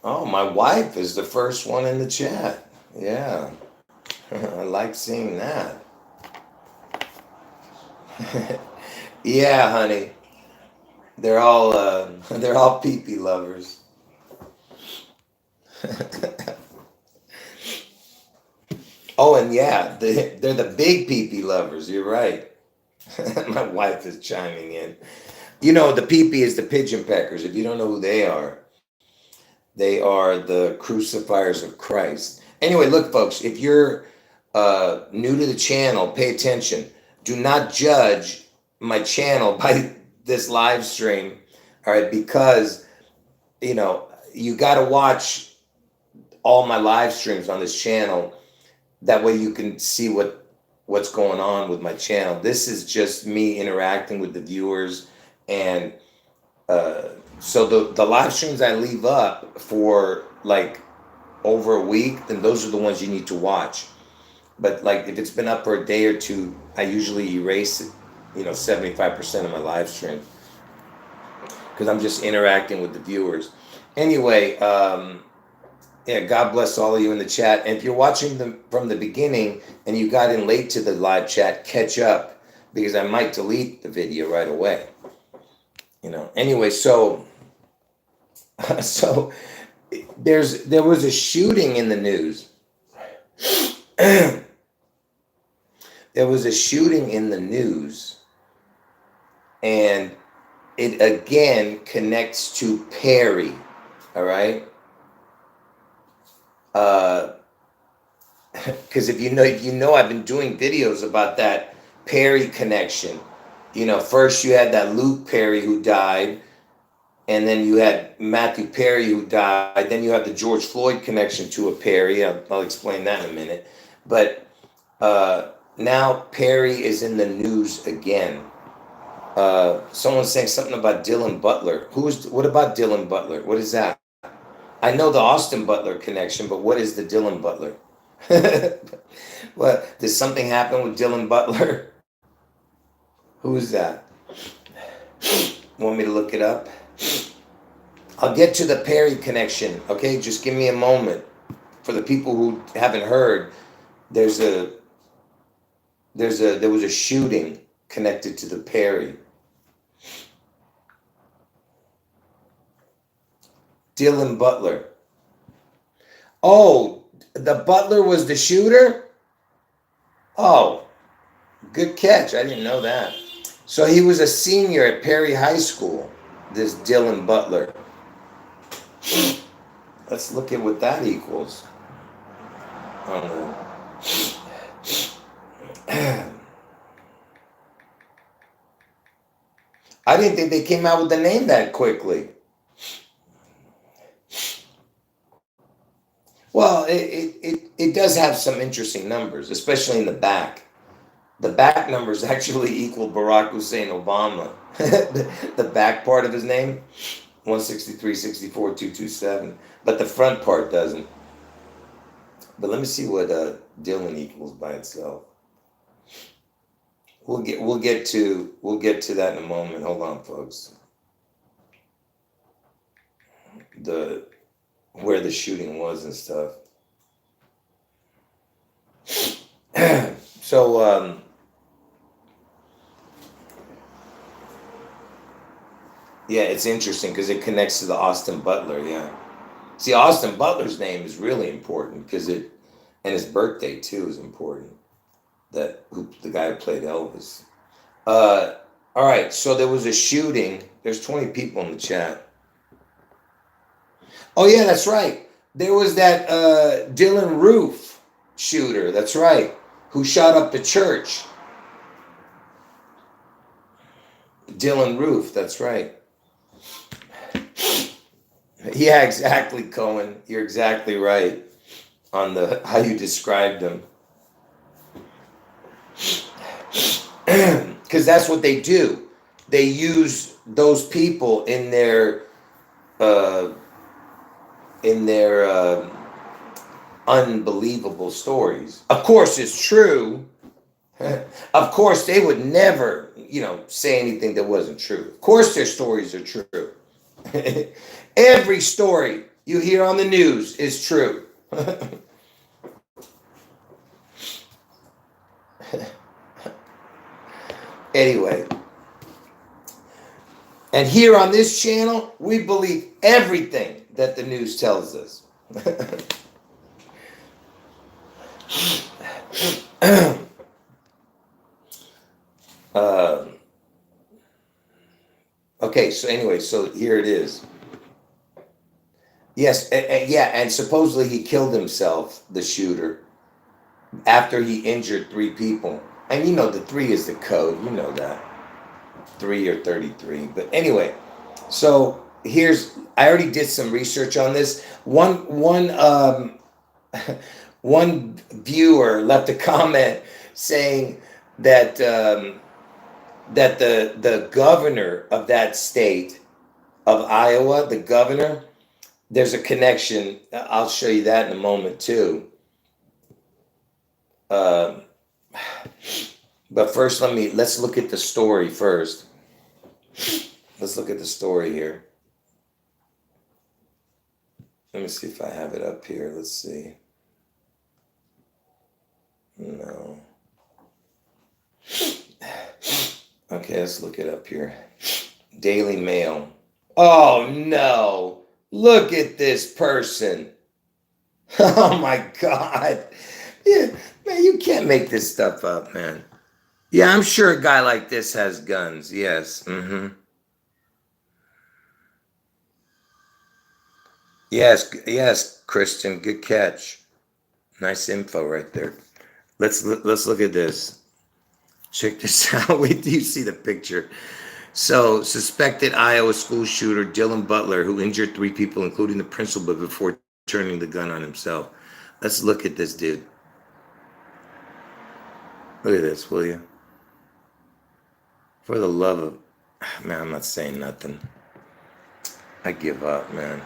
Oh, my wife is the first one in the chat. Yeah. I like seeing that. Yeah, honey. They're all pee-pee lovers. Oh, and yeah, they're the big pee-pee lovers. You're right. My wife is chiming in. You know, the pee-pee is the pigeon peckers. If you don't know who they are the crucifiers of Christ. Anyway, look, folks, if you're new to the channel, pay attention. Do not judge my channel by this live stream, all right? Because, you know, you got to watch all my live streams on this channel. That way you can see what's going on with my channel. This is just me interacting with the viewers, and uh, so the live streams I leave up for like over a week, then those are the ones you need to watch. But like if it's been up for a day or two, I usually erase it, 75% of my live stream because I'm just interacting with the viewers. Anyway, yeah, God bless all of you in the chat. And if you're watching them from the beginning and you got in late to the live chat, catch up because I might delete the video right away. Anyway, so so there was a shooting in the news. There was a shooting in the news, and it again connects to Perry. All right. Because if you know, I've been doing videos about that Perry connection. First you had that Luke Perry who died, and then you had Matthew Perry who died. Then you have the George Floyd connection to a Perry. I'll explain that in a minute. But now Perry is in the news again. Someone's saying something about Dylan Butler. What about Dylan Butler? What is that? I know the Austin Butler connection, but what is the Dylan Butler? What, did something happen with Dylan Butler? Who is that? Want me to look it up? I'll get to the Perry connection. Okay, just give me a moment. For the people who haven't heard, there was a shooting connected to the Perry. Dylan Butler. Oh, the Butler was the shooter? Oh, good catch. I didn't know that. So he was a senior at Perry High School, this Dylan Butler. Let's look at what that equals. I didn't think they came out with the name that quickly. Well, it does have some interesting numbers, especially in the back. The back numbers actually equal Barack Hussein Obama. The back part of his name, 163, 64, 227. But the front part doesn't. But let me see what Dylan equals by itself. We'll get to that in a moment. Hold on, folks. Where the shooting was and stuff. So yeah, it's interesting because it connects to the Austin Butler. Yeah, see, Austin Butler's name is really important and his birthday too is important. The guy who played Elvis. All right, so there was a shooting. There's 20 people in the chat. Oh yeah, that's right. There was that Dylan Roof shooter. That's right, who shot up the church. Dylan Roof. That's right. Yeah, exactly, Cohen. You're exactly right on how you described him. Because that's what they do. They use those people in their unbelievable stories. Of course, it's true. Of course, they would never, say anything that wasn't true. Of course, their stories are true. Every story, you hear on the news is true. Anyway, and here on this channel, we believe everything that the news tells us. Okay, so anyway, so here it is. Yes, yeah, and supposedly he killed himself, the shooter, after he injured 3 people. And you know, the 3 is the code, you know that. 3 or 33. But anyway, so I already did some research on this. One viewer left a comment saying that that the governor of that state of Iowa, the governor, there's a connection. I'll show you that in a moment too. But first, let's look at the story first. Let's look at the story here. Let me see if I have it up here. Let's see. No. Okay, let's look it up here. Daily Mail. Oh no. Look at this person. Oh my God. Yeah, man, you can't make this stuff up, man. Yeah, I'm sure a guy like this has guns. Yes. Mm-hmm. Yes, Christian. Good catch. Nice info right there. Let's look at this. Check this out. Wait till you see the picture. So, suspected Iowa school shooter Dylan Butler, who injured 3 people, including the principal, before turning the gun on himself. Let's look at this dude. Look at this, will you? For the love of... Man, I'm not saying nothing. I give up, man.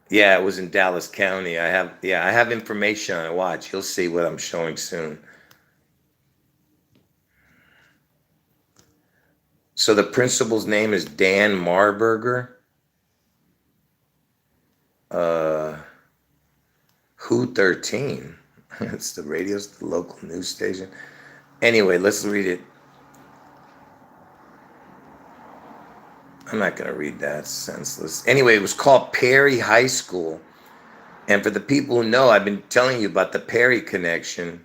Yeah, it was in Dallas County. I have information on it. Watch, you'll see what I'm showing soon. So the principal's name is Dan Marburger. Who 13? It's the radio's the local news station. Anyway, let's read it. I'm not going to read that. It's senseless. Anyway, it was called Perry High School. And for the people who know, I've been telling you about the Perry connection.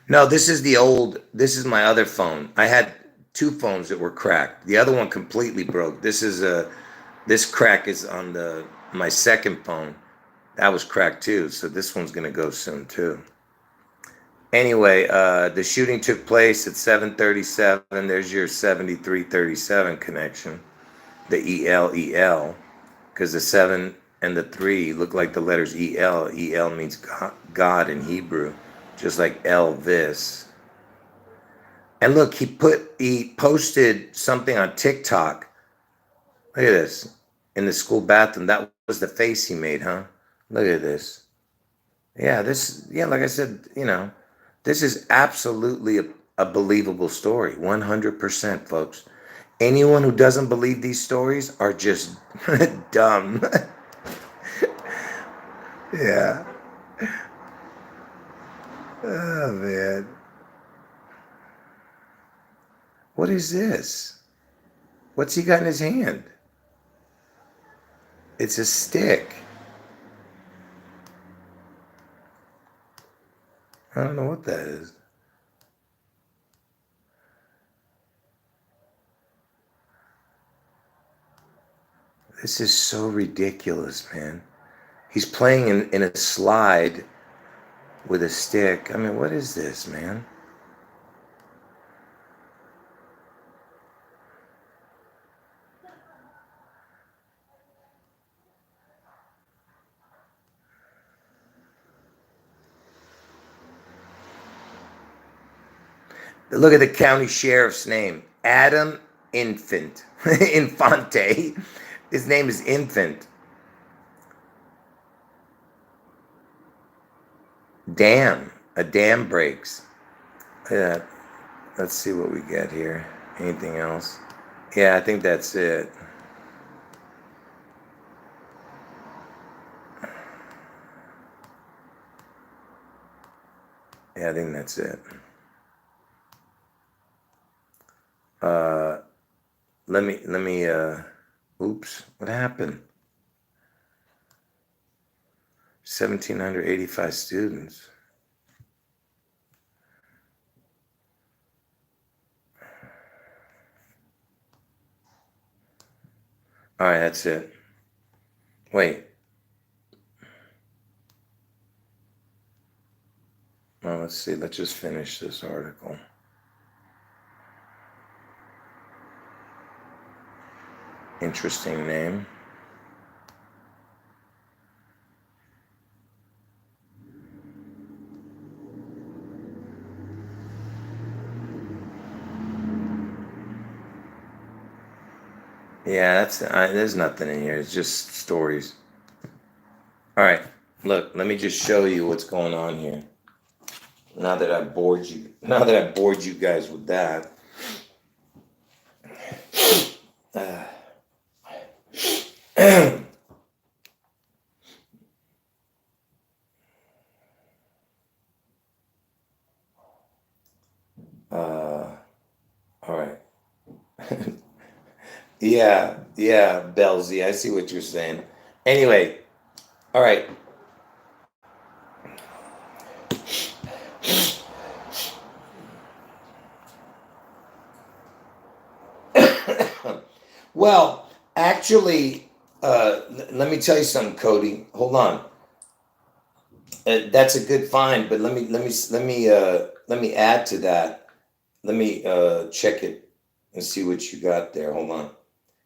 No, this is my other phone. I had 2 phones that were cracked. The other one completely broke. This crack is on my second phone. That was cracked too. So this one's going to go soon too. Anyway, the shooting took place at 7:37. There's your 7337 connection, the EL, because the 7 and the 3 look like the letters EL. EL means God in Hebrew, just like Elvis. And look, he posted something on TikTok. Look at this, in the school bathroom. That was the face he made, huh? Look at this. Yeah, like I said, this is absolutely a believable story. 100%, folks. Anyone who doesn't believe these stories are just dumb. Yeah. Oh, man. What is this? What's he got in his hand? It's a stick. I don't know what that is. This is so ridiculous, man. He's playing in a slide with a stick. I mean, what is this, man? Look at the county sheriff's name, Adam Infante. His name is Infant. A dam breaks. Yeah, let's see what we get here. Anything else? Yeah, I think that's it. Yeah, I think that's it. Let me, oops, what happened? 1,785 students. All right, that's it. Wait. Well, let's see. Let's just finish this article. Interesting name. Yeah, that's there's nothing in here. It's just stories. All right, look. Let me just show you what's going on here. Now that I've bored you guys with that. All right. Yeah, Belzy. I see what you're saying. Anyway, all right. Well, actually, let me tell you something, Cody. Hold on. That's a good find, but let me add to that. Let me check it and see what you got there. Hold on,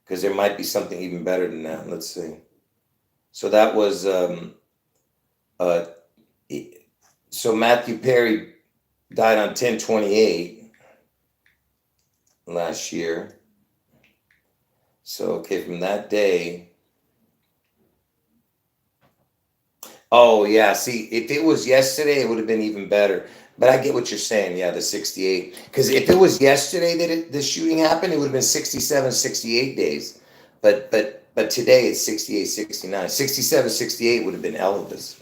because there might be something even better than that. Let's see. So that was uh, so Matthew Perry died on 10/28 last year. So okay, from that day. Oh yeah, see, if it was yesterday, it would have been even better. But I get what you're saying. Yeah, the 68. Because if it was yesterday that the shooting happened, it would have been 67, 68 days. But today it's 68, 69. 67, 68 would have been Elvis.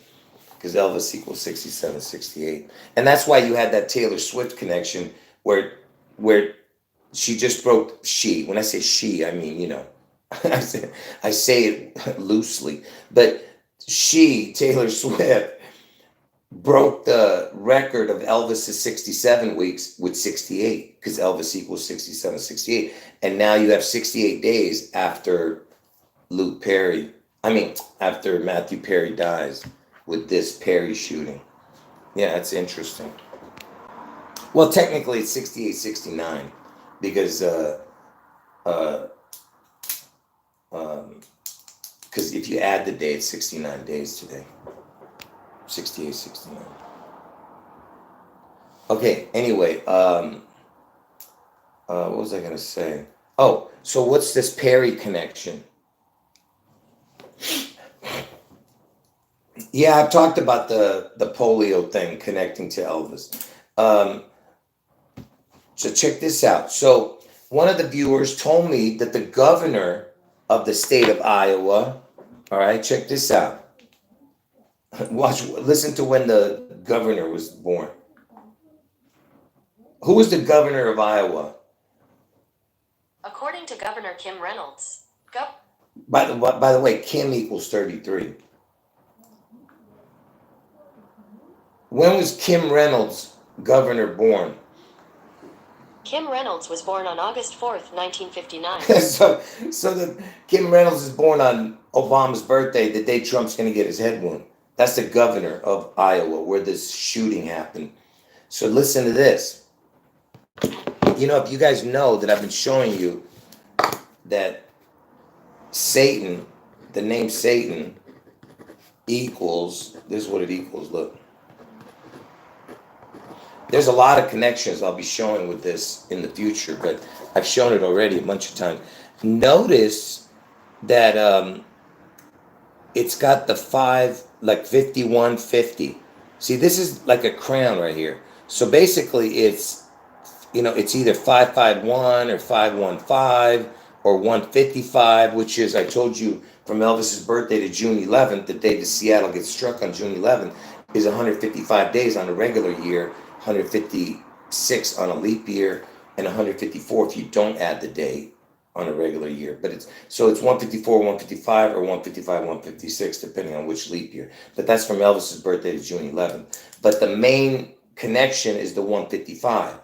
Because Elvis equals 67, 68. And that's why you had that Taylor Swift connection where she just broke when I say she, I mean, I say it loosely, but Taylor Swift, broke the record of Elvis's 67 weeks with 68, because Elvis equals 67, 68. And now you have 68 days after after Matthew Perry dies with this Perry shooting. Yeah, that's interesting. Well, technically it's 68, 69 because uh, because if you add the day, it's 69 days today. 68, 69. Okay, anyway, what was I going to say? Oh, so what's this Perry connection? Yeah, I've talked about the polio thing connecting to Elvis. Um, so check this out. So one of the viewers told me that the governor of the state of Iowa, all right, check this out. Listen to when the governor was born. Who was the governor of Iowa? According to Governor Kim Reynolds. By the way, Kim equals 33. When was Kim Reynolds governor born? Kim Reynolds was born on August 4th, 1959. so Kim Reynolds is born on Obama's birthday, the day Trump's going to get his head wound. That's the governor of Iowa, where this shooting happened. So listen to this. If you guys know that I've been showing you that Satan, the name Satan, equals, this is what it equals, look. There's a lot of connections I'll be showing with this in the future, but I've shown it already a bunch of times. Notice that it's got the 5, like 5150. See, this is like a crown right here. So basically, it's either 551 or 515 or 155, which is, I told you, from Elvis's birthday to June 11th, the day that Seattle gets struck on June 11th, is 155 days on a regular year, 156 on a leap year, and 154 if you don't add the day on a regular year. But it's 154, 155, or 155, 156, depending on which leap year. But that's from Elvis's birthday to June 11th. But the main connection is the 155.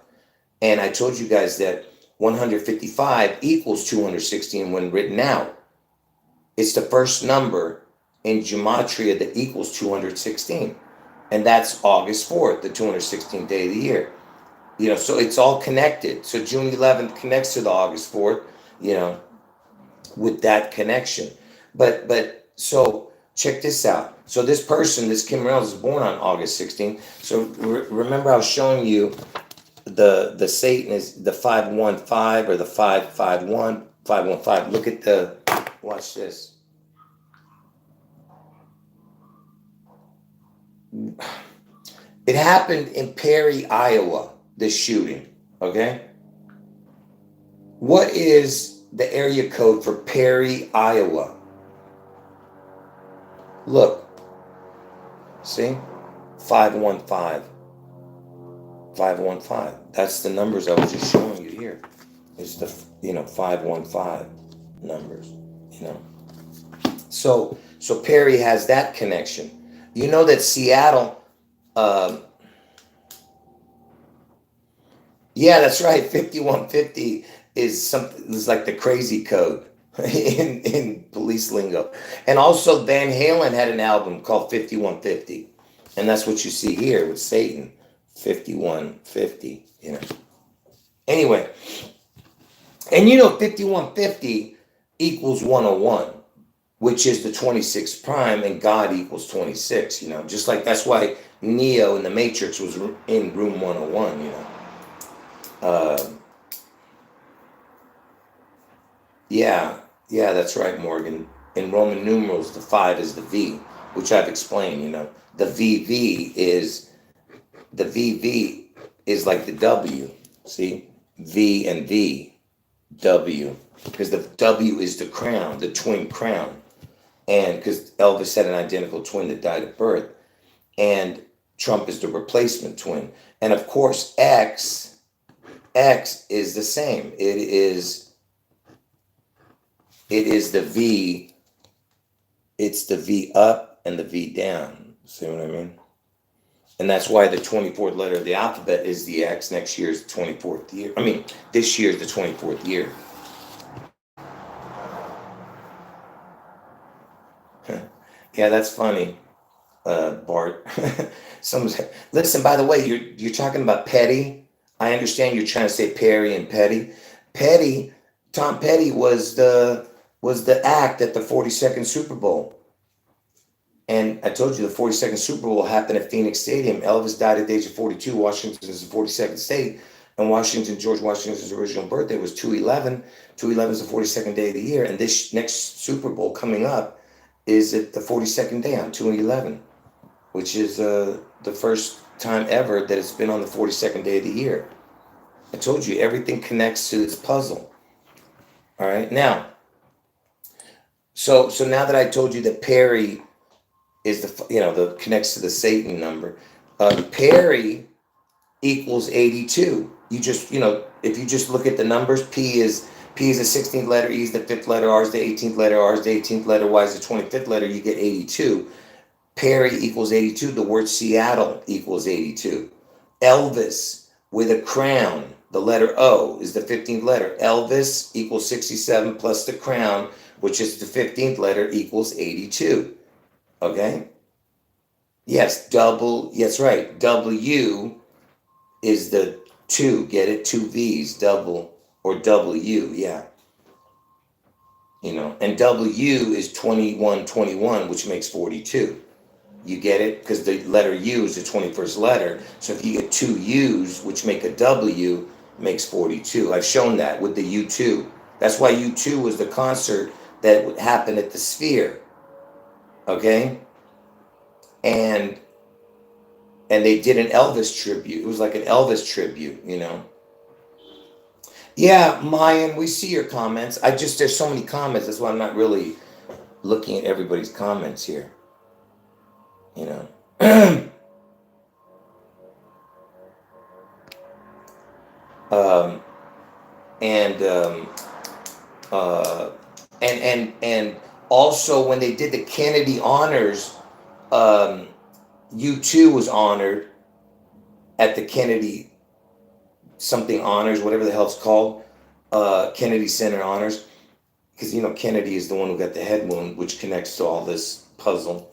And I told you guys that 155 equals 216 when written out. It's the first number in gematria that equals 216. And that's August 4th, the 216th day of the year. So it's all connected. So June 11th connects to the August 4th, with that connection. But so check this out. So this person, this Kim Reynolds, is born on August 16th. So remember I was showing you the Satan is the 515 or the 551, 515. Look at watch this. It happened in Perry, Iowa, this shooting, okay? What is the area code for Perry, Iowa? Look, see? 515. 515. That's the numbers I was just showing you here. It's the 515 numbers. So Perry has that connection. You know that Seattle. Yeah, that's right. 5150 is something. Is like the crazy code in police lingo. And also Van Halen had an album called 5150, and that's what you see here with Satan. 5150, Anyway, and 5150 equals 101, which is the 26 prime, and God equals 26, just like that's why Neo in the Matrix was in room 101, Yeah, that's right, Morgan. In Roman numerals, the 5 is the V, which I've explained, The VV is like the W. See? V and V, W. Because the W is the crown, the twin crown. And because Elvis had an identical twin that died at birth. And Trump is the replacement twin. And of course, X is the same. It is the V. It's the V up and the V down. See what I mean? And that's why the 24th letter of the alphabet is the X. Next year is the 24th year. This year is the 24th year. Yeah, that's funny, Bart. Listen, by the way, you're talking about Petty. I understand you're trying to say Perry and Petty. Tom Petty was the act at the 42nd Super Bowl. And I told you the 42nd Super Bowl happened at Phoenix Stadium. Elvis died at the age of 42. Washington is the 42nd state. And George Washington's original birthday was 2/11. 2/11 is the 42nd day of the year. And this next Super Bowl coming up is at the 42nd day on 2/11, which is the first time ever that it's been on the 42nd day of the year. I told you everything connects to this puzzle. All right. Now, so now that I told you that Perry is the connects to the Satan number. Perry equals 82. You just, if you just look at the numbers, P is the 16th letter, E is the 5th letter, R is the 18th letter, R is the 18th letter, Y is the 25th letter, you get 82. Perry equals 82. The word Seattle equals 82. Elvis with a crown, the letter O is the 15th letter. Elvis equals 67 plus the crown, which is the 15th letter, equals 82. Okay? Yes, that's right. W is the 2. Get it? 2 V's, double, or W, yeah. And W is 2121, which makes 42. You get it? Because the letter U is the 21st letter. So if you get 2 U's, which make a W, makes 42. I've shown that with the U2. That's why U2 was the concert that happened at the Sphere. Okay? And and they did an Elvis tribute. It was like an Elvis tribute, you know. Yeah, Mayan, we see your comments. There's so many comments. That's why I'm not really looking at everybody's comments here, you know. um, and uh, and also when they did the Kennedy honors, um, U2 was honored at the Kennedy something honors, whatever the hell it's called, Kennedy Center honors, because you know Kennedy is the one who got the head wound, which connects to all this puzzle.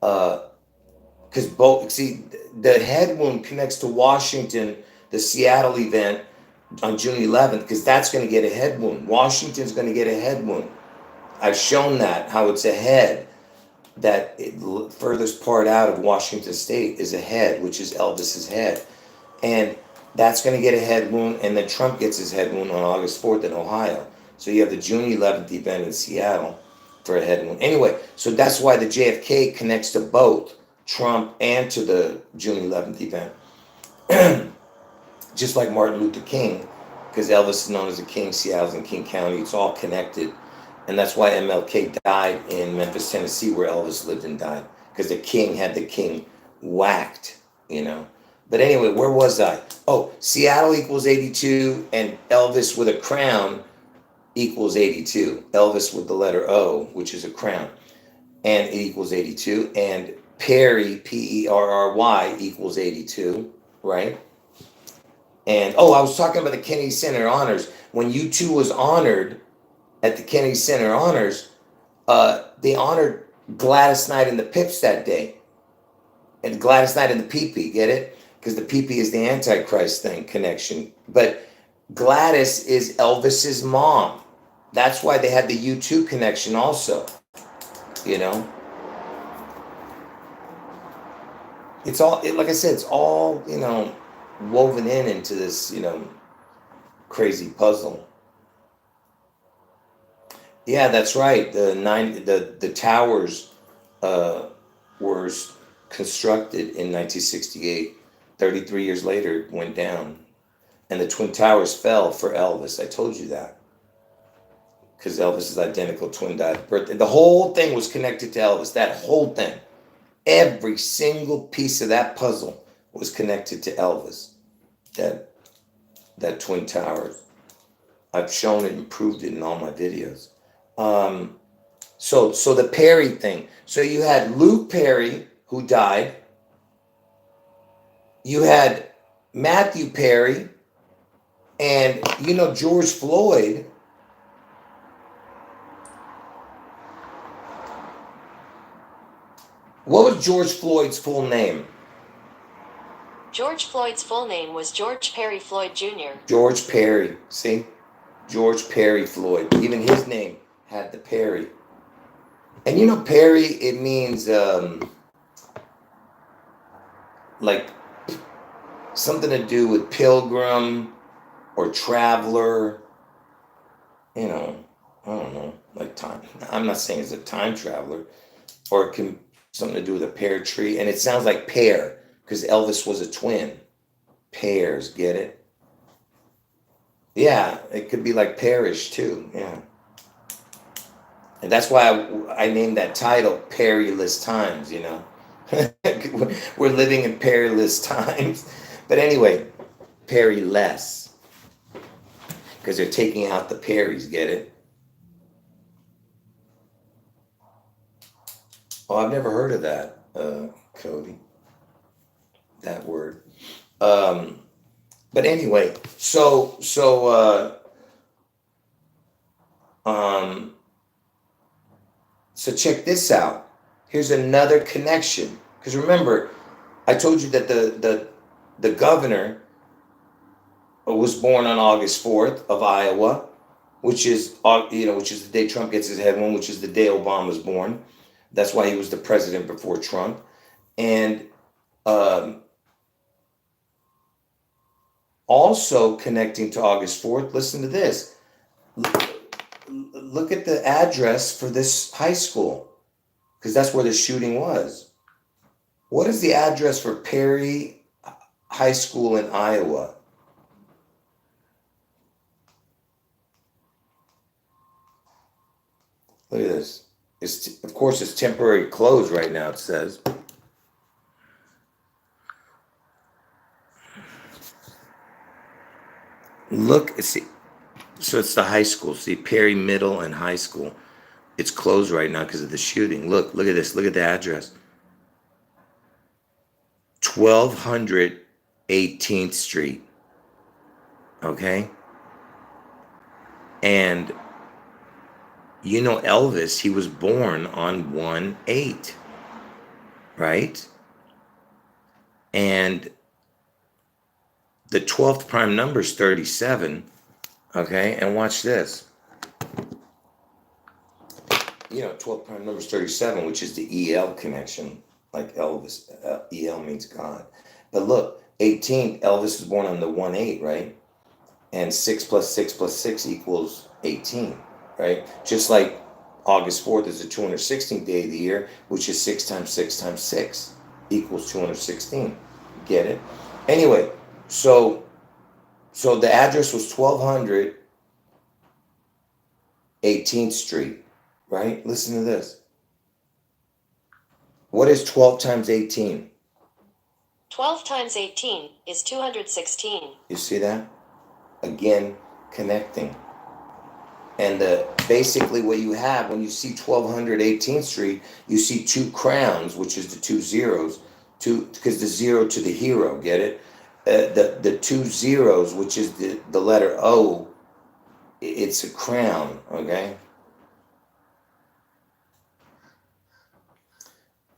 Because both see the head wound connects to Washington, the Seattle event on June 11th, because that's going to get a head wound. Washington's going to get a head wound. I've shown that how it's a head. Furthest part out of Washington State is a head, which is Elvis's head, and that's going to get a head wound. And then Trump gets his head wound on August 4th in Ohio. So you have the June 11th event in Seattle for a head wound. Anyway, so that's why the JFK connects to both Trump and to the June 11th event. Just like Martin Luther King, because Elvis is known as the King, Seattle's in King County. It's all connected. And that's why MLK died in Memphis, Tennessee, where Elvis lived and died, because the king had the king whacked, you know. But anyway, where was I? Oh, Seattle equals 82, and Elvis with a crown equals 82. Elvis with the letter O, which is a crown, and it equals 82. And Perry, Perry, equals 82, right? And oh, I was talking about the Kennedy Center honors. When U2 was honored at the Kennedy Center honors, they honored Gladys Knight and the Pips that day. And Gladys Knight and the Pee-Pee, get it? Because the Pee-Pee is the Antichrist thing connection. But Gladys is Elvis's mom. That's why they had the U2 connection also, you know? It's all, like I said, it's all, you know, woven into this, you know, crazy puzzle. Yeah, that's right. The towers were constructed in 1968. 33 years later, it went down, and the Twin Towers fell for Elvis. I told you that because Elvis's identical twin died of birthday. The whole thing was connected to Elvis. That whole thing, every single piece of that puzzle was connected to Elvis. That Twin Towers. I've shown it and proved it in all my videos. So the Perry thing. So you had Luke Perry, who died. You had Matthew Perry, and you know George Floyd. What was George Floyd's full name? George Floyd's full name was George Perry Floyd Jr. George Perry. See? George Perry Floyd. Even his name had the Perry. And you know Perry, it means like something to do with pilgrim or traveler. You know, I don't know, like time. I'm not saying it's a time traveler, or it can something to do with a pear tree. And it sounds like pear because Elvis was a twin. Pears, get it? Yeah, it could be like parish too. Yeah. And that's why I named that title Perilous Times, you know. We're living in perilous times. But anyway, periless. Because they're taking out the Perrys, get it? Oh, I've never heard of that, Cody. That word. But anyway, so check this out. Here's another connection. Because remember, I told you that the governor was born on August 4th of Iowa, which is the day Trump gets his head wound, which is the day Obama was born. That's why he was the president before Trump. And also connecting to August 4th, listen to this. Look at the address for this high school, because that's where the shooting was. What is the address for Perry High School in Iowa? Look at this. Of course, it's temporary closed right now, it says. Look, see, so it's the high school. See, Perry Middle and High School. It's closed right now because of the shooting. Look at this. Look at the address. 1200 18th Street. Okay? And you know Elvis, he was born on 1/8, right? And the 12th prime number is 37. Okay? And watch this. You know, 12 prime number is 37, which is the EL connection, like Elvis. EL means God. But look, 18, Elvis was born on the 1/8, right? And 6 plus 6 plus 6 equals 18, right? Just like August 4th is the 216th day of the year, which is 6 times 6 times 6 equals 216. Get it? Anyway, so the address was 1200 18th Street, right? Listen to this. What is 12 times 18? 12 times 18 is 216. You see that? Again, connecting. And basically what you have when you see 1200 18th Street, you see two crowns, which is the two zeros, because the zero to the hero, get it? The two zeros, which is the letter O, it's a crown, okay?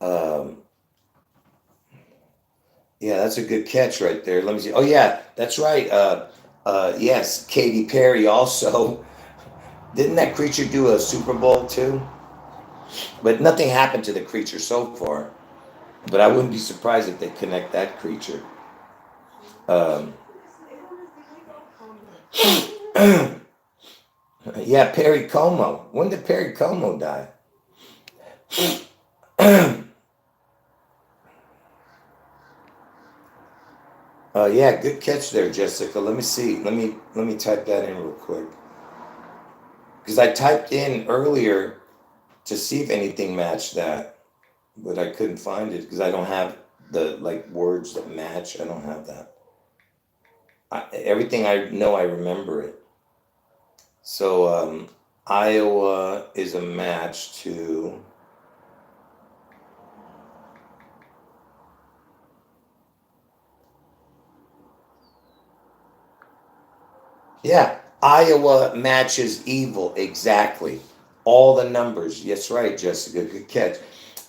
Um, yeah, that's a good catch right there. Let me see. Oh yeah, that's right. Yes, Katy Perry also. Didn't that creature do a Super Bowl too? But nothing happened to the creature so far. But I wouldn't be surprised if they connect that creature. Um, yeah, Perry Como. When did Perry Como die? Yeah, good catch there, Jessica. Let me see. Let me type that in real quick. Because I typed in earlier to see if anything matched that, but I couldn't find it because I don't have the like words that match. I don't have that. Everything I know, I remember it. So Iowa is a match to. Yeah, Iowa matches evil exactly. All the numbers. Yes, right, Jessica. Good catch.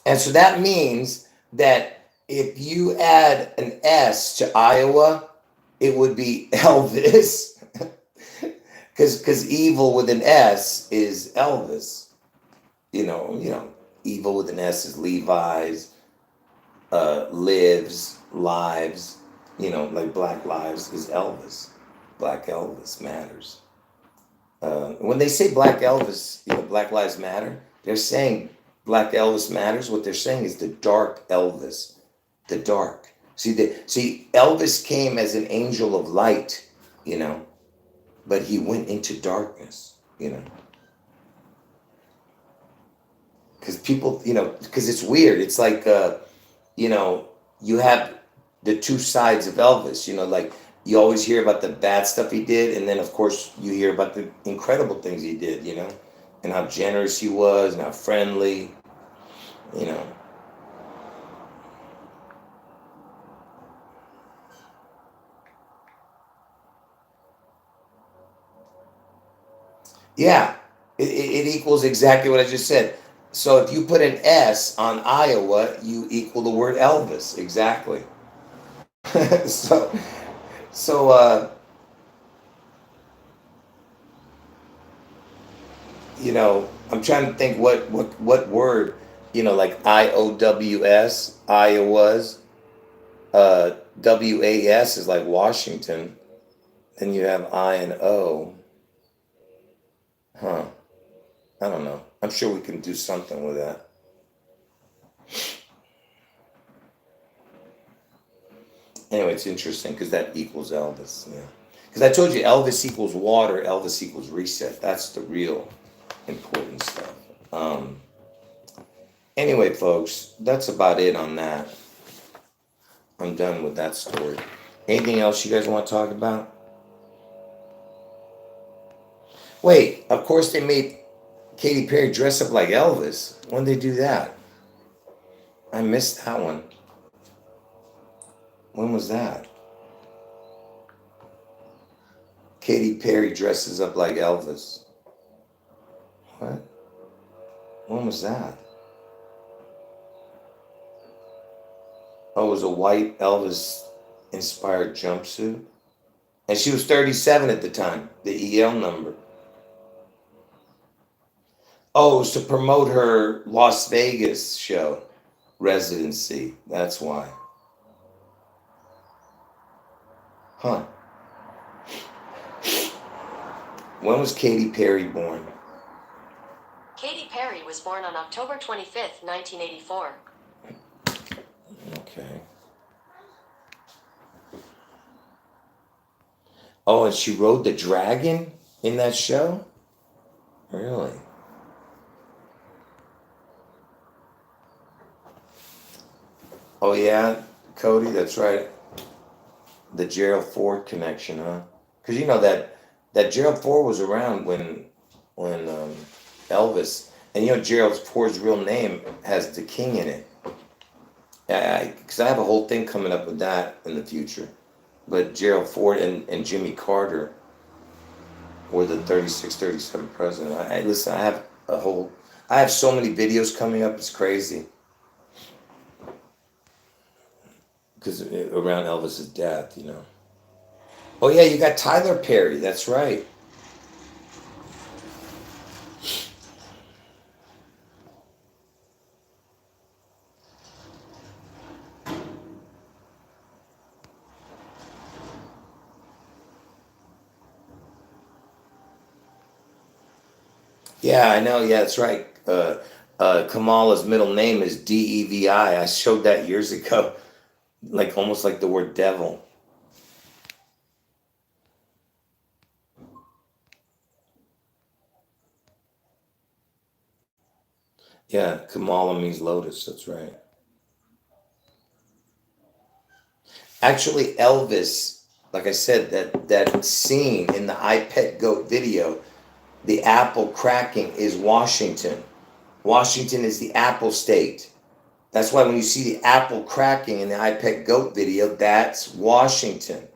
And so that means that if you add an S to Iowa, it would be Elvis. Because evil with an S is Elvis. Evil with an S is Levi's, lives, lives. Like Black Lives is Elvis. Black Elvis matters. When they say Black Elvis, Black Lives Matter, they're saying Black Elvis matters. What they're saying is the dark Elvis, the dark. See, Elvis came as an angel of light, you know, but he went into darkness, because people, because it's weird. It's like, you know, you have the two sides of Elvis, like you always hear about the bad stuff he did, and then of course you hear about the incredible things he did, and how generous he was and how friendly, you know. Yeah, it equals exactly what I just said. So if you put an S on Iowa, you equal the word Elvis. Exactly. so so I'm trying to think what word, like IOWS, Iowa's, WAS is like Washington. Then you have I and O. Huh. I don't know. I'm sure we can do something with that. Anyway, it's interesting because that equals Elvis. Yeah. Because I told you Elvis equals water, Elvis equals reset. That's the real important stuff. Um, anyway, folks, that's about it on that. I'm done with that story. Anything else you guys want to talk about? Wait, of course they made Katy Perry dress up like Elvis. When did they do that? I missed that one. When was that? Katy Perry dresses up like Elvis. What? When was that? Oh, it was a white Elvis inspired jumpsuit. And she was 37 at the time, the EL number. Oh, it was to promote her Las Vegas show residency. That's why. Huh. When was Katy Perry born? Katy Perry was born on October 25th, 1984. Okay. Oh, and she rode the dragon in that show? Really? Oh, yeah, Cody, that's right. The Gerald Ford connection, huh? Because you know that Gerald Ford was around when Elvis, and you know Gerald Ford's real name has the king in it. Because I have a whole thing coming up with that in the future. But Gerald Ford and Jimmy Carter were the 36, 37 president. Listen, I have so many videos coming up, it's crazy. Because around Elvis's death, you know. Oh yeah, you got Tyler Perry, that's right. Yeah, I know, yeah, that's right. Kamala's middle name is Devi. I showed that years ago, like almost like the word devil. Yeah, Kamala means lotus, that's right. Actually, Elvis, like I said, that scene in the I Pet Goat video, the apple cracking is Washington. Washington is the apple state. That's why when you see the apple cracking in the I Pet Goat video, that's Washington.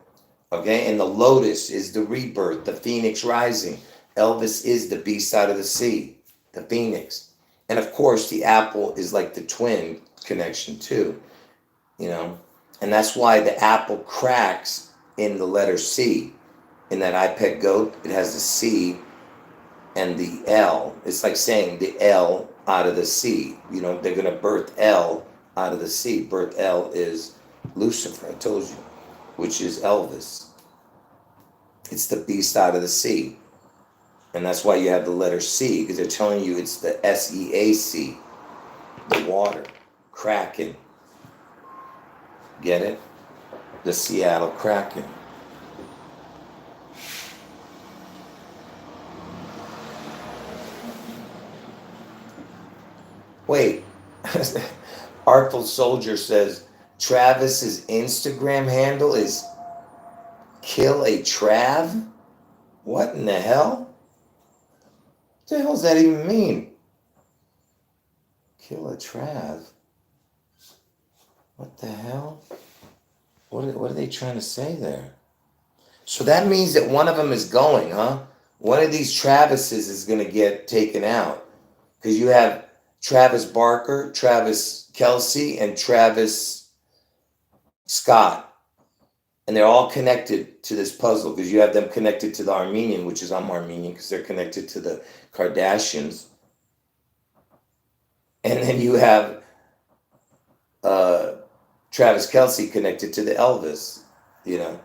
Okay, and the lotus is the rebirth, the phoenix rising. Elvis is the B side of the sea, the phoenix. And of course, the apple is like the twin connection too, you know. And that's why the apple cracks in the letter C. In that I Pet Goat, it has the C and the L. It's like saying the L out of the C. You know, they're going to birth L out of the C. Birth L is Lucifer, I told you, which is Elvis. It's the beast out of the sea. And that's why you have the letter C, because they're telling you it's the SEAC, the water, Kraken. Get it? The Seattle Kraken. Wait, Artful Soldier says Travis's Instagram handle is Kill a Trav? What in the hell? What the hell does that even mean? Kill a Trav? What the hell? What are they trying to say there? So that means that one of them is going, huh? One of these Travises is going to get taken out. Because you have Travis Barker, Travis Kelsey, and Travis Scott. And they're all connected to this puzzle because you have them connected to the Armenian, which is I'm Armenian because they're connected to the Kardashians. And then you have Travis Kelsey connected to the Elvis, you know,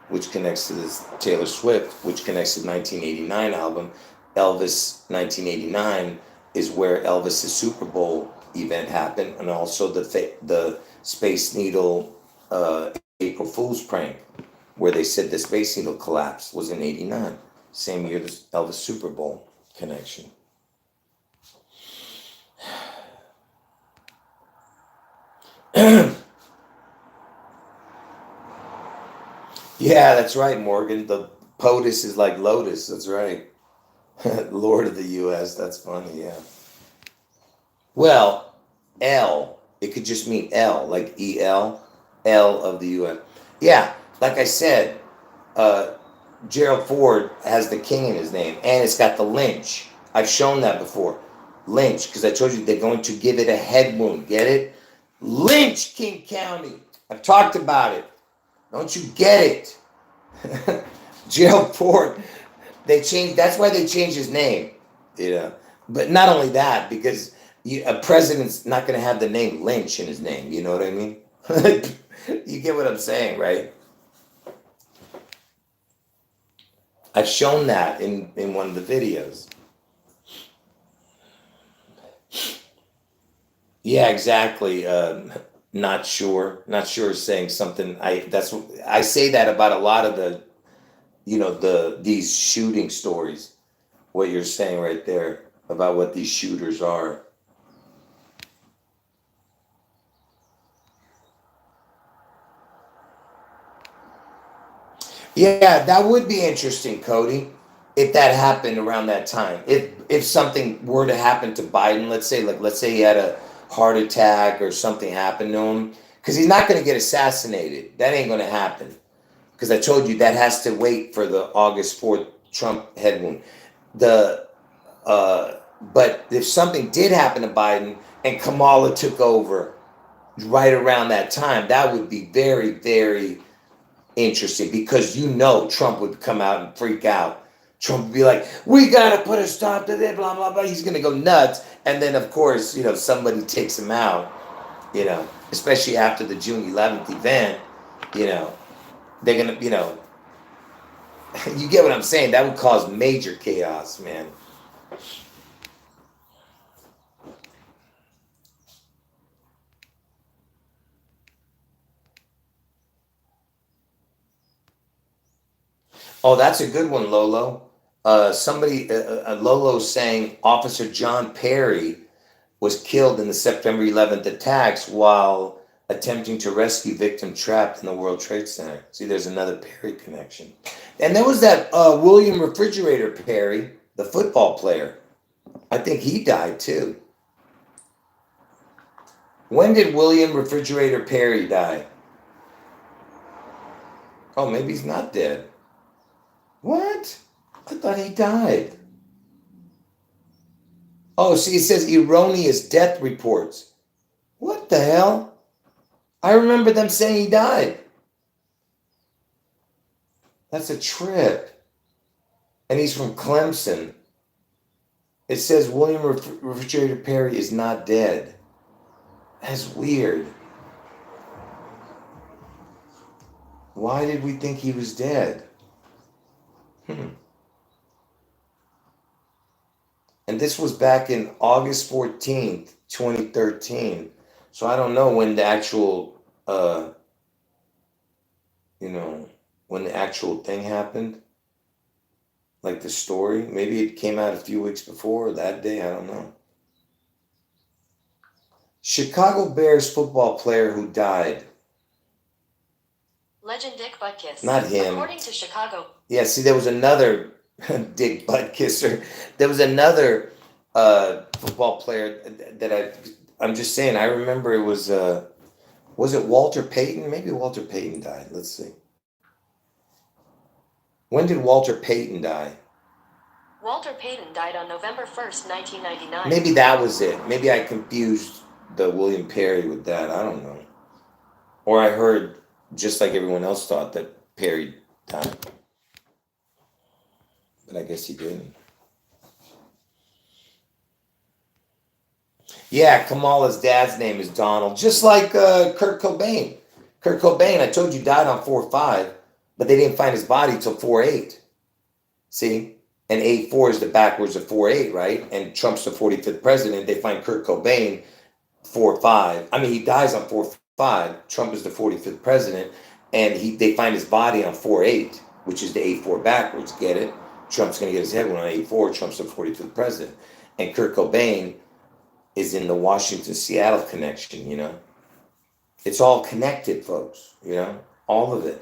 which connects to this Taylor Swift, which connects to the 1989 album. Elvis 1989 is where Elvis's Super Bowl event happened, and also the Space Needle April Fool's prank where they said the Space Needle collapsed was in '89, same year as Elvis Super Bowl connection. Yeah, that's right, Morgan. The POTUS is like Lotus. That's right. Lord of the U.S. That's funny. Yeah. Well, L. It could just mean L, like EL, L of the U.S. Yeah, like I said, uh, Gerald Ford has the king in his name, and it's got the lynch. I've shown that before. Lynch, because I told you they're going to give it a head wound. Get it? Lynch King County. I've talked about it. Don't you get it? Gerald Ford. They changed. That's why they changed his name. You know. But not only that, because a president's not going to have the name Lynch in his name. You know what I mean? You get what I'm saying, right? I've shown that in one of the videos. Yeah, exactly. Not sure. Not sure is saying something. I say that about a lot of the these shooting stories. What you're saying right there about what these shooters are. Yeah, that would be interesting, Cody, if that happened around that time. If something were to happen to Biden, let's say he had a heart attack or something happened to him, because he's not going to get assassinated. That ain't going to happen. Because I told you that has to wait for the August 4th Trump head wound. The but if something did happen to Biden and Kamala took over right around that time, that would be very, very interesting, because Trump would come out and freak out. Trump would be like, "We gotta put a stop to this, blah blah blah." He's gonna go nuts, and then of course, somebody takes him out. Especially after the June 11th event, you know, they're gonna, you get what I'm saying? That would cause major chaos, man. Oh, that's a good one, Lolo. Lolo saying Officer John Perry was killed in the September 11th attacks while attempting to rescue victim trapped in the World Trade Center. See, there's another Perry connection. And there was that William Refrigerator Perry, the football player. I think he died too. When did William Refrigerator Perry die? Oh, maybe he's not dead. What? I thought he died. Oh, see, it says erroneous death reports. What the hell? I remember them saying he died. That's a trip. And he's from Clemson. It says William Refrigerator Perry is not dead. That's weird. Why did we think he was dead? And this was back in August 14th, 2013. So I don't know when the actual, when the actual thing happened. Like the story. Maybe it came out a few weeks before or that day. I don't know. Chicago Bears football player who died. Legend Dick Butkus. Not him. According to Chicago. Yeah, see, there was another Dick Buttkisser. There was another football player that I'm just saying, I remember it was it Walter Payton? Maybe Walter Payton died. Let's see. When did Walter Payton die? Walter Payton died on November 1st, 1999. Maybe that was it. Maybe I confused the William Perry with that. I don't know. Or I heard, just like everyone else thought, that Perry died. But I guess he didn't. Yeah, Kamala's dad's name is Donald, just like Kurt Cobain. Kurt Cobain, I told you, died on 4/5, but they didn't find his body till 4/8. See? And 8/4 is the backwards of 4/8, right? And Trump's the 45th president. They find Kurt Cobain 4/5. I mean, he dies on 4/5. Trump is the 45th president. and they find his body on 4/8, which is the 8/4 backwards. Get it? Trump's going to get his head on 8/4. Trump's the 45th president. And Kurt Cobain is in the Washington-Seattle connection, you know? It's all connected, folks, you know? All of it.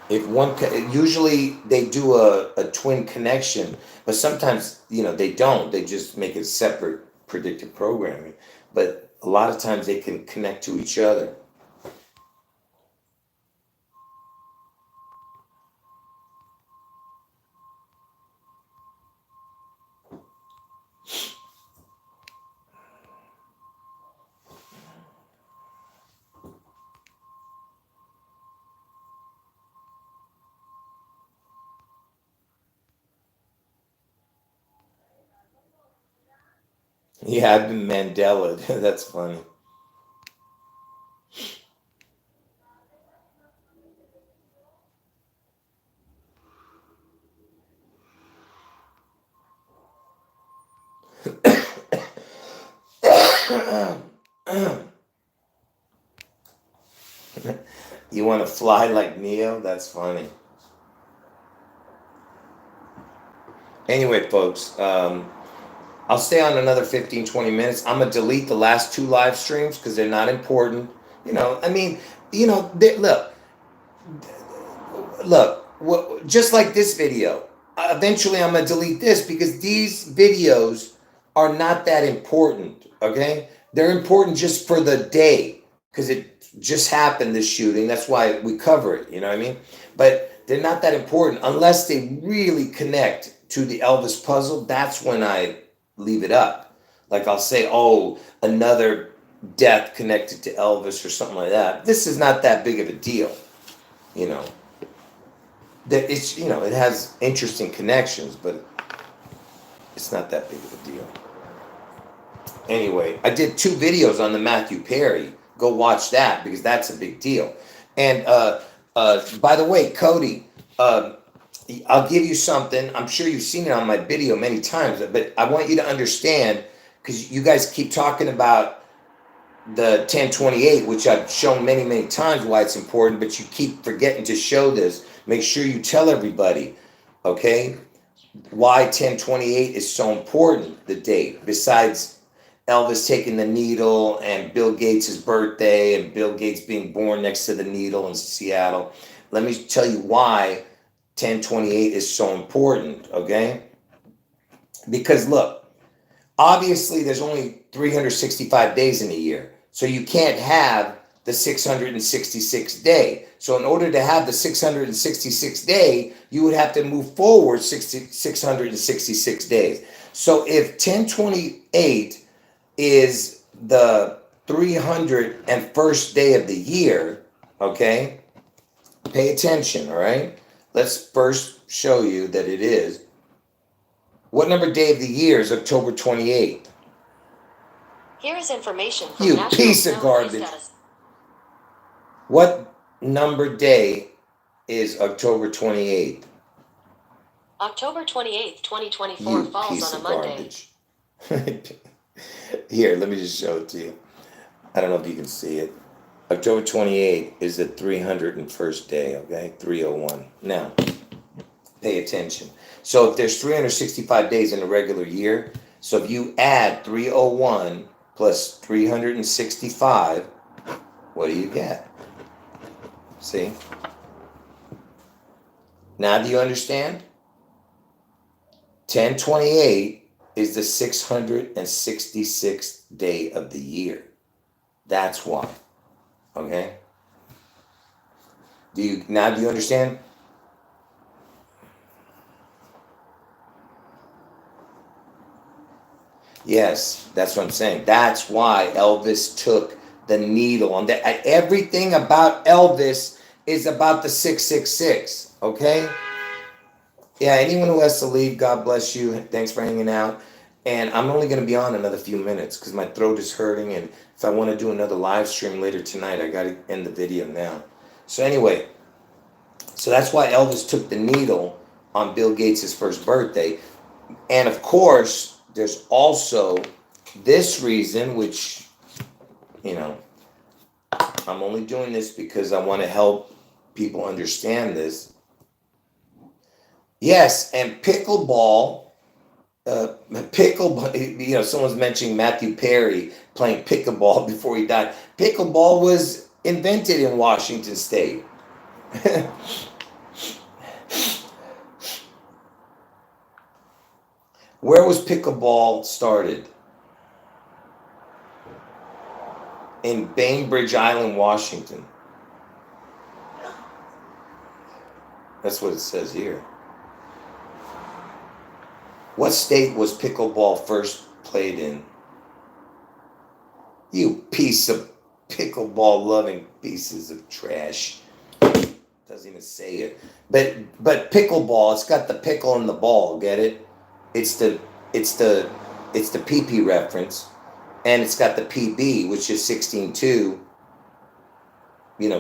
If one, usually they do a twin connection, but sometimes, you know, they don't. They just make it separate predictive programming. But a lot of times they can connect to each other. Yeah, I've been Mandela. That's funny. You want to fly like Neo? That's funny. Anyway, folks, I'll stay on another 15, 20 minutes. I'm going to delete the last 2 live streams because they're not important. You know, I mean, you know, look, just like this video. Eventually, I'm going to delete this because these videos are not that important, okay? They're important just for the day because it just happened, this shooting. That's why we cover it, you know what I mean? But they're not that important unless they really connect to the Elvis puzzle. That's when I leave it up. Like I'll say, oh, another death connected to Elvis or something like that. This is not that big of a deal, you know. That it's, you know, it has interesting connections, but it's not that big of a deal. Anyway, I did 2 videos on the Matthew Perry. Go watch that because that's a big deal. And by the way, Cody, I'll give you something. I'm sure you've seen it on my video many times, but I want you to understand because you guys keep talking about the 1028, which I've shown many, many times why it's important, but you keep forgetting to show this. Make sure you tell everybody, okay, why 1028 is so important, the date, besides Elvis taking the needle and Bill Gates' birthday and Bill Gates being born next to the needle in Seattle. Let me tell you why 1028 is so important, okay? Because look, obviously there's only 365 days in a year. So you can't have the 666th day. So in order to have the 666th day, you would have to move forward 666 days. So if 1028 is the 301st day of the year, okay, pay attention, all right? Let's first show you that it is. What number day of the year is October 28th? Here is information from You National piece of Snow and Ice garbage. Status. What number day is October 28th? October 28th, 2024 You falls piece on a of Monday. garbage. Here, let me just show it to you. I don't know if you can see it. October 28th is the 301st day, okay? 301. Now, pay attention. So if there's 365 days in a regular year, so if you add 301 plus 365, what do you get? See? Now do you understand? 1028 is the 666th day of the year. That's why. Okay? Do you understand? Yes, that's what I'm saying. That's why Elvis took the needle on that. Everything about Elvis is about the 666. Okay? Yeah, anyone who has to leave, God bless you. Thanks for hanging out. And I'm only going to be on another few minutes because my throat is hurting. And if I want to do another live stream later tonight, I got to end the video now. So anyway, so that's why Elvis took the needle on Bill Gates' first birthday. And of course, there's also this reason, which, you know, I'm only doing this because I want to help people understand this. Yes, and pickleball, someone's mentioning Matthew Perry playing pickleball before he died. Pickleball was invented in Washington State. Where was pickleball started? In Bainbridge Island, Washington. That's what it says here. What state was pickleball first played in? You piece of pickleball loving pieces of trash. Doesn't even say it. But pickleball, it's got the pickle and the ball, get it? It's the it's the it's the PP reference, and it's got the PB, which is 16-2.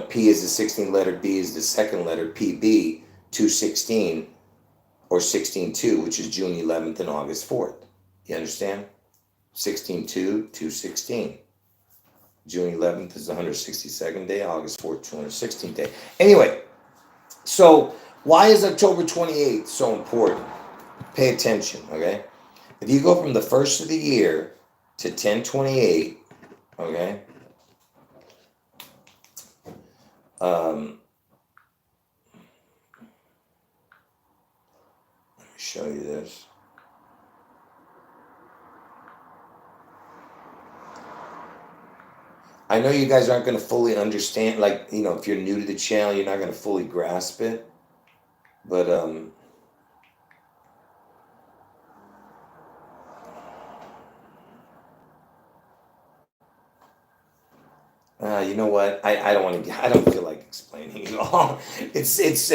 P is the 16th letter, B is the second letter, PB 216 or 16-2, which is June 11th and August 4th. You understand? 16-2, 216. June 11th is the 162nd day, August 4th, 216th day. Anyway, so why is October 28th so important? Pay attention, okay? If you go from the first of the year to 1028, okay? Let me show you this. I know you guys aren't going to fully understand, if you're new to the channel, you're not going to fully grasp it. But, you know what? I don't want to. I don't feel like explaining it all. It's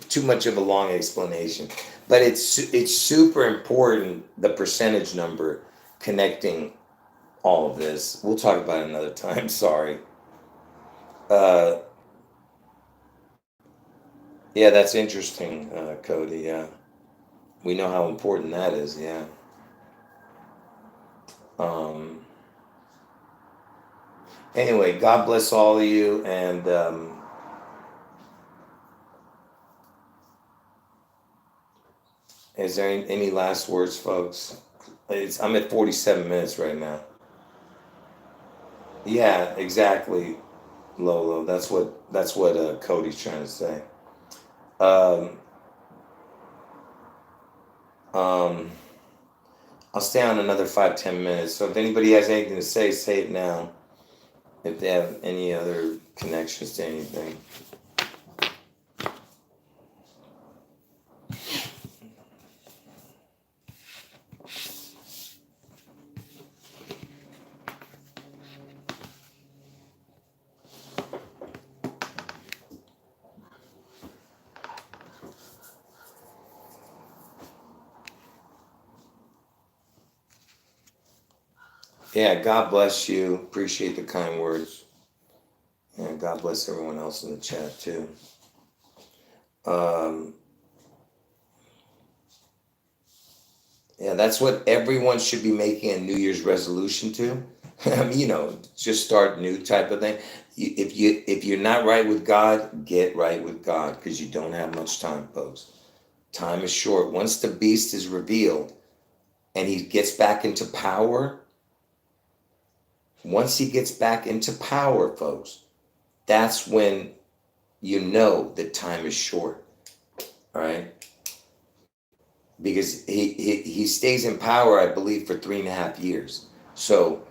too much of a long explanation, but it's super important. The percentage number connecting all of this. We'll talk about it another time. Sorry. Uh, yeah, that's interesting, Cody. Yeah, we know how important that is. Yeah. Um. Anyway, God bless all of you, and is there any last words, folks? I'm at 47 minutes right now. Yeah, exactly, Lolo. That's what Cody's trying to say. Um, um, I'll stay on another 5-10 minutes. So if anybody has anything to say it now. If they have any other connections to anything. Yeah, God bless you. Appreciate the kind words. And God bless everyone else in the chat too. Um, yeah, that's what everyone should be making a New Year's resolution to. Just start new type of thing. If you're not right with God, get right with God because you don't have much time, folks. Time is short. Once the beast is revealed and he gets back into power, folks, that's when you know that time is short. All right. Because he stays in power, I believe, for 3.5 years. So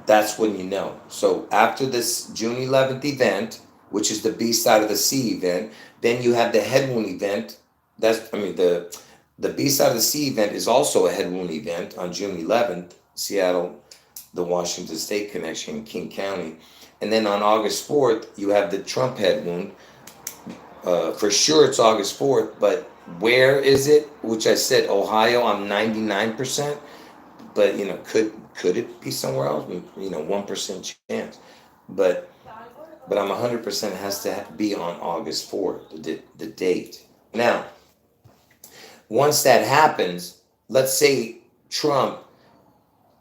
that's when you know. So after this June 11th event, which is the B side of the sea event, then you have the head wound event. The B side of the sea event is also a head wound event on June 11th, Seattle, the Washington State connection in King County. And then on August 4th, you have the Trump head wound. For sure it's August 4th, but where is it? Which I said Ohio, I'm 99%, but could it be somewhere else? 1% chance. But I'm 100% has to be on August 4th, the date. Now, once that happens, let's say Trump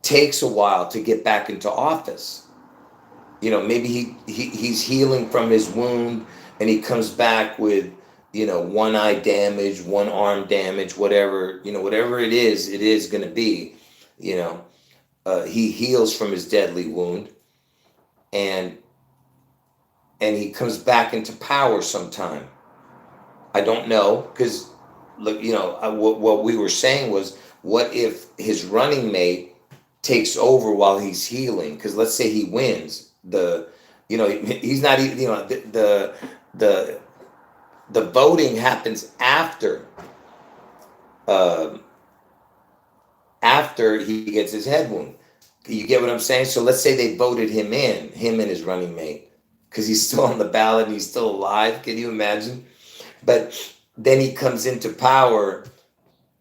takes a while to get back into office. maybe he's healing from his wound, and he comes back with, one eye damage, one arm damage, whatever, whatever it is going to be, you know. He heals from his deadly wound, and he comes back into power sometime. I don't know, because look, what we were saying was, what if his running mate takes over while he's healing? Because let's say he wins he's not even, the the voting happens uh, after he gets his head wound. You get what I'm saying? So let's say they voted him and his running mate, because he's still on the ballot and he's still alive. Can you imagine? But then he comes into power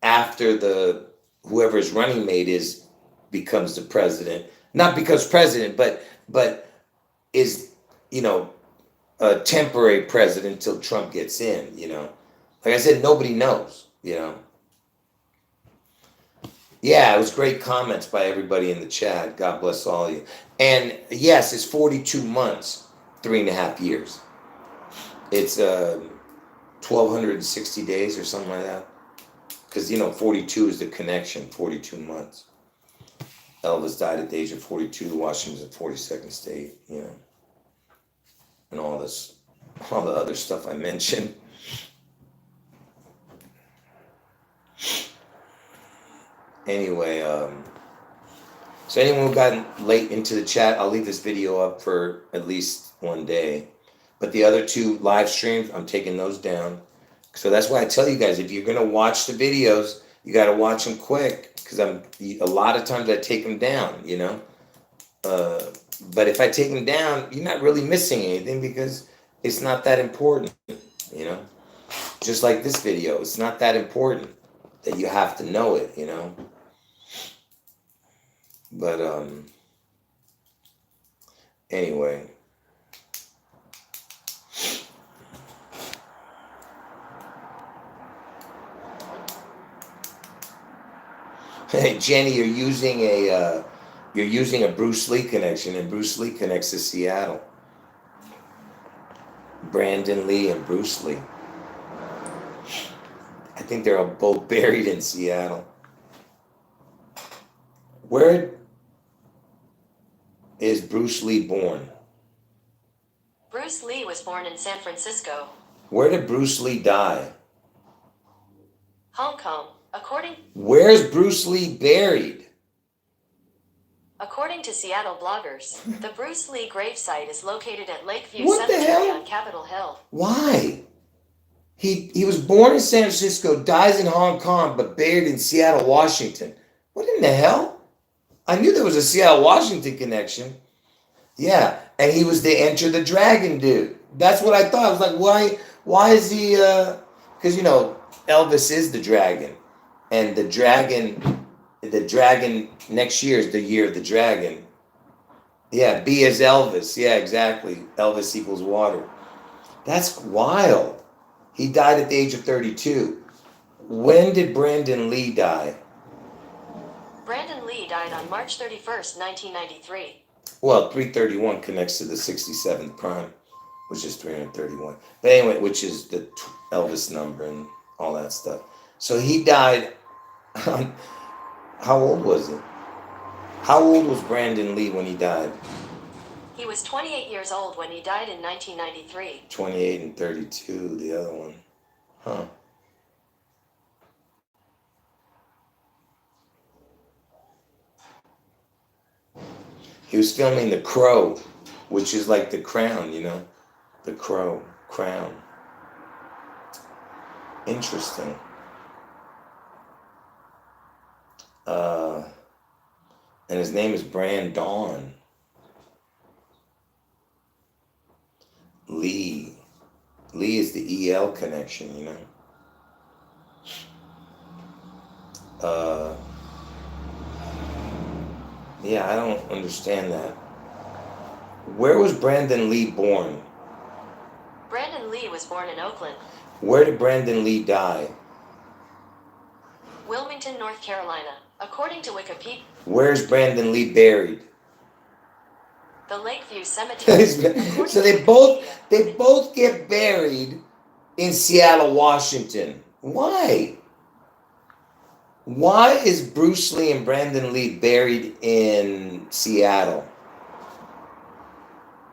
after whoever his running mate is becomes the president. Not because president, but is, a temporary president till Trump gets in. Like I said, nobody knows. Yeah, it was great comments by everybody in the chat. God bless all of you. And yes, it's 42 months, 3.5 years. It's 1,260 days or something like that. Because 42 is the connection. 42 months. Elvis died at the age of 42. Washington's at 42nd state. And all the other stuff I mentioned. Anyway, so anyone who got late into the chat, I'll leave this video up for at least one day. But the other 2 live streams, I'm taking those down. So that's why I tell you guys, if you're gonna watch the videos, you gotta watch them quick, because a lot of times I take them down. But if I take them down, you're not really missing anything, because it's not that important. Just like this video, it's not that important that you have to know it. But anyway. Hey Jenny, you're using a Bruce Lee connection, and Bruce Lee connects to Seattle. Brandon Lee and Bruce Lee. I think they're both buried in Seattle. Where is Bruce Lee born? Bruce Lee was born in San Francisco. Where did Bruce Lee die? Hong Kong. Where's Bruce Lee buried? According to Seattle bloggers, the Bruce Lee gravesite is located at Lakeview What the Cemetery hell? on Capitol Hill. Why? He was born in San Francisco, dies in Hong Kong, but buried in Seattle, Washington. What in the hell? I knew there was a Seattle, Washington connection. Yeah, and he was the Enter the Dragon dude. That's what I thought. I was like, why is he, because, Elvis is the dragon. And the dragon next year is the year of the dragon. Yeah, be as Elvis. Yeah, exactly. Elvis equals water. That's wild. He died at the age of 32. When did Brandon Lee die? Brandon Lee died on March 31st, 1993. Well, 331 connects to the 67th prime, which is 331. But anyway, which is the Elvis number and all that stuff. So he died. How old was he? How old was Brandon Lee when he died? He was 28 years old when he died in 1993. 28 and 32, the other one. Huh. He was filming The Crow, which is like The Crown, The Crow, Crown. Interesting. And his name is Brandon Lee. Lee is the EL connection, Yeah, I don't understand that. Where was Brandon Lee born? Brandon Lee was born in Oakland. Where did Brandon Lee die? Wilmington, North Carolina. According to Wikipedia. Where's Brandon Lee buried? The Lakeview Cemetery. According So to Wikipedia, they both get buried in Seattle, Washington. Why? Why is Bruce Lee and Brandon Lee buried in Seattle?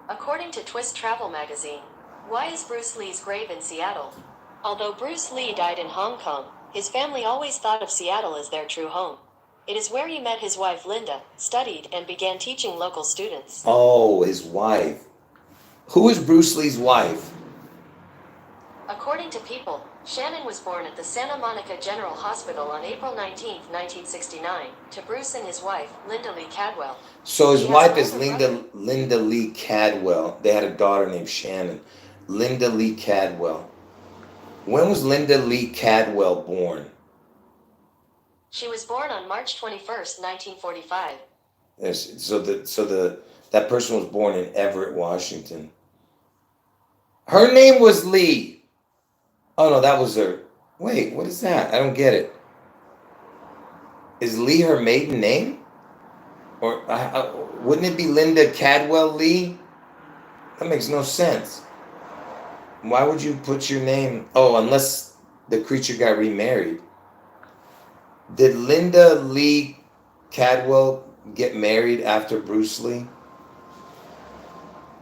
According to Twist Travel Magazine, why is Bruce Lee's grave in Seattle? Although Bruce Lee died in Hong Kong, his family always thought of Seattle as their true home. It is where he met his wife Linda, studied, and began teaching local students. Oh, his wife. Who is Bruce Lee's wife? According to People, Shannon was born at the Santa Monica General Hospital on April 19, 1969, to Bruce and his wife, Linda Lee Cadwell. So his She has wife an is older brother. Linda Lee Cadwell. They had a daughter named Shannon. Linda Lee Cadwell. When was Linda Lee Cadwell born? She was born on March 21st, 1945. Yes, that person was born in Everett, Washington. Her name was Lee. Oh no, that was her. Wait, what is that? I don't get it. Is Lee her maiden name? Or wouldn't it be Linda Cadwell Lee? That makes no sense. Why would you put your name? Oh, unless the creature got remarried. Did Linda Lee Cadwell get married after Bruce Lee?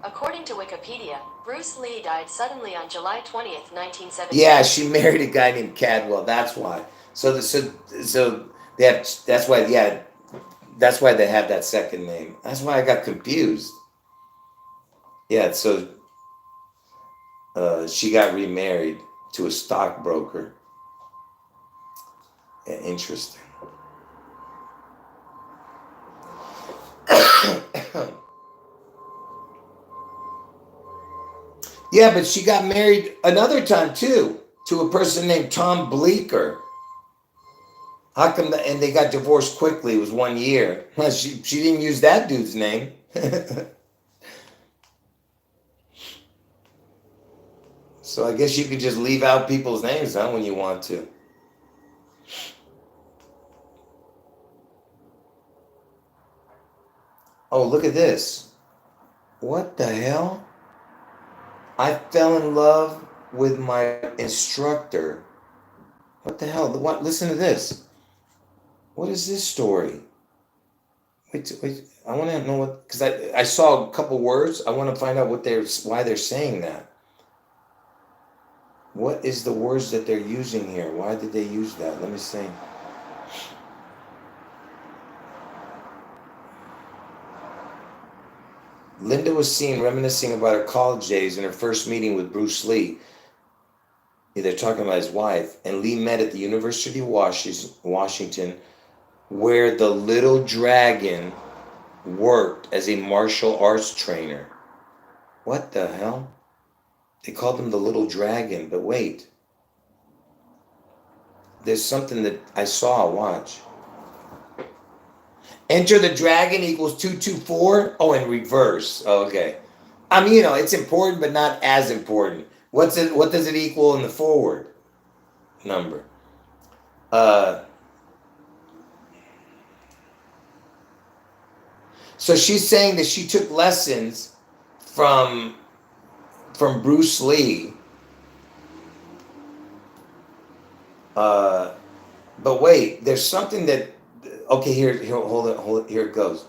According to Wikipedia, Bruce Lee died suddenly on July 20th, 1970. Yeah, she married a guy named Cadwell. That's why. So they have. That's why. Yeah, that's why they have that second name. That's why I got confused. Yeah. So she got remarried to a stockbroker. Yeah, interesting. Yeah, but she got married another time too to a person named Tom Bleecker. How come? And they got divorced quickly. It was 1 year. She didn't use that dude's name. So I guess you could just leave out people's names, huh, when you want to. Oh, look at this. What the hell? I fell in love with my instructor. What the hell? What? Listen to this. What is this story? Wait. I want to know what, because I saw a couple words. I want to find out why they're saying that. What is the words that they're using here? Why did they use that? Let me see. Linda was seen reminiscing about her college days in her first meeting with Bruce Lee. They're talking about his wife. And Lee met at the University of Washington, where the little dragon worked as a martial arts trainer. What the hell? They called him the little dragon, but wait. There's something that I saw. Watch. Enter the dragon equals 224. Oh, in reverse. Oh, okay. I mean, it's important, but not as important. What does it equal in the forward number? So she's saying that she took lessons from Bruce Lee. But wait, there's something that. Okay, here, hold it. Here it goes.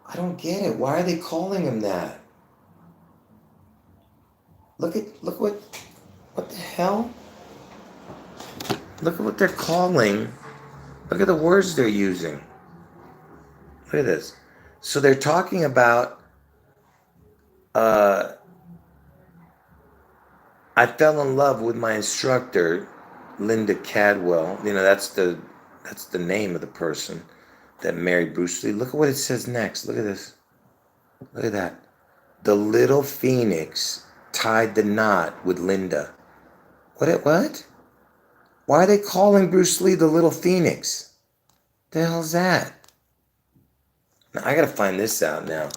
I don't get it. Why are they calling him that? Look what the hell? Look at what they're calling. Look at the words they're using. Look at this. So they're talking about I fell in love with my instructor, Linda Cadwell. That's the name of the person that married Bruce Lee. Look at what it says next. Look at this. Look at that. The little phoenix tied the knot with Linda. What? Why are they calling Bruce Lee the little phoenix? The hell's that? Now, I gotta find this out now.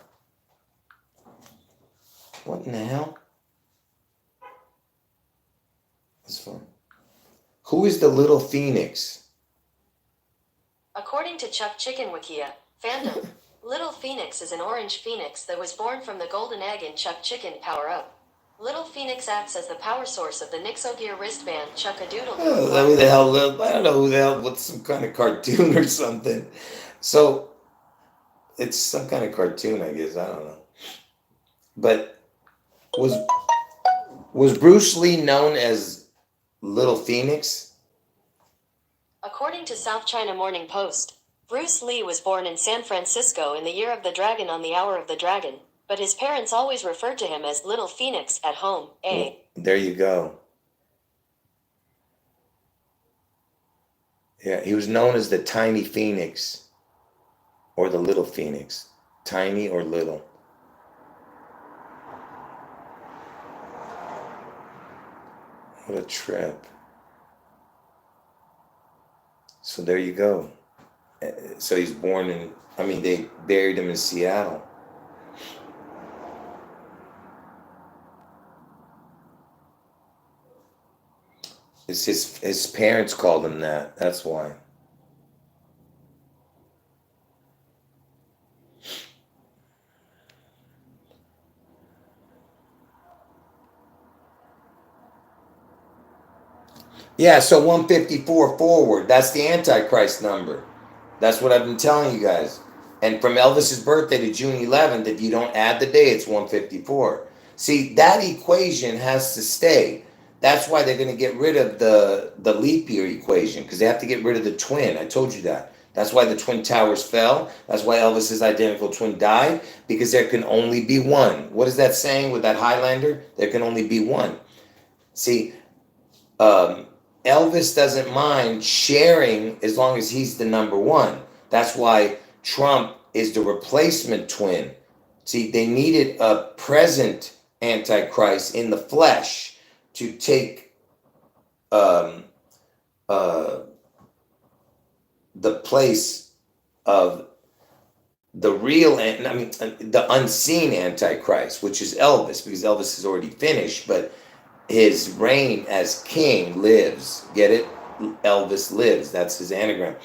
What in the hell? That's fun. Who is the little phoenix? According to Chuck Chicken Wikia, fandom. Little Phoenix is an orange phoenix that was born from the golden egg in Chuck Chicken Power Up. Little Phoenix acts as the power source of the Nixogear wristband Chuck-a-Doodle-Doo Who the appliance. hell lived? I don't know who the hell. What's some kind of cartoon or something? So it's some kind of cartoon, I guess. I don't know. But was was Bruce Lee known as Little Phoenix? According to South China Morning Post, Bruce Lee was born in San Francisco in the year of the dragon on the hour of the dragon, but his parents always referred to him as Little Phoenix at home. Well, there you go. Yeah, he was known as the Tiny Phoenix or the Little Phoenix. Tiny or little. What a trip. So there you go. So he's born in, I mean, they buried him in Seattle. It's his parents called him that. That's why. Yeah, so 154 forward. That's the Antichrist number. That's what I've been telling you guys. And from Elvis's birthday to June 11th, if you don't add the day, it's 154. See, that equation has to stay. That's why they're going to get rid of the leap year equation, because they have to get rid of the twin. I told you that. That's why the Twin Towers fell. That's why Elvis's identical twin died, because there can only be one. What is that saying with that Highlander? There can only be one. See, um, Elvis doesn't mind sharing as long as he's the number one. That's why Trump is the replacement twin. See, they needed a present Antichrist in the flesh to take um, uh, the place of the real, I mean, the unseen Antichrist, which is Elvis, because Elvis is already finished, but his reign as king lives. Get it? Elvis lives. That's his anagram.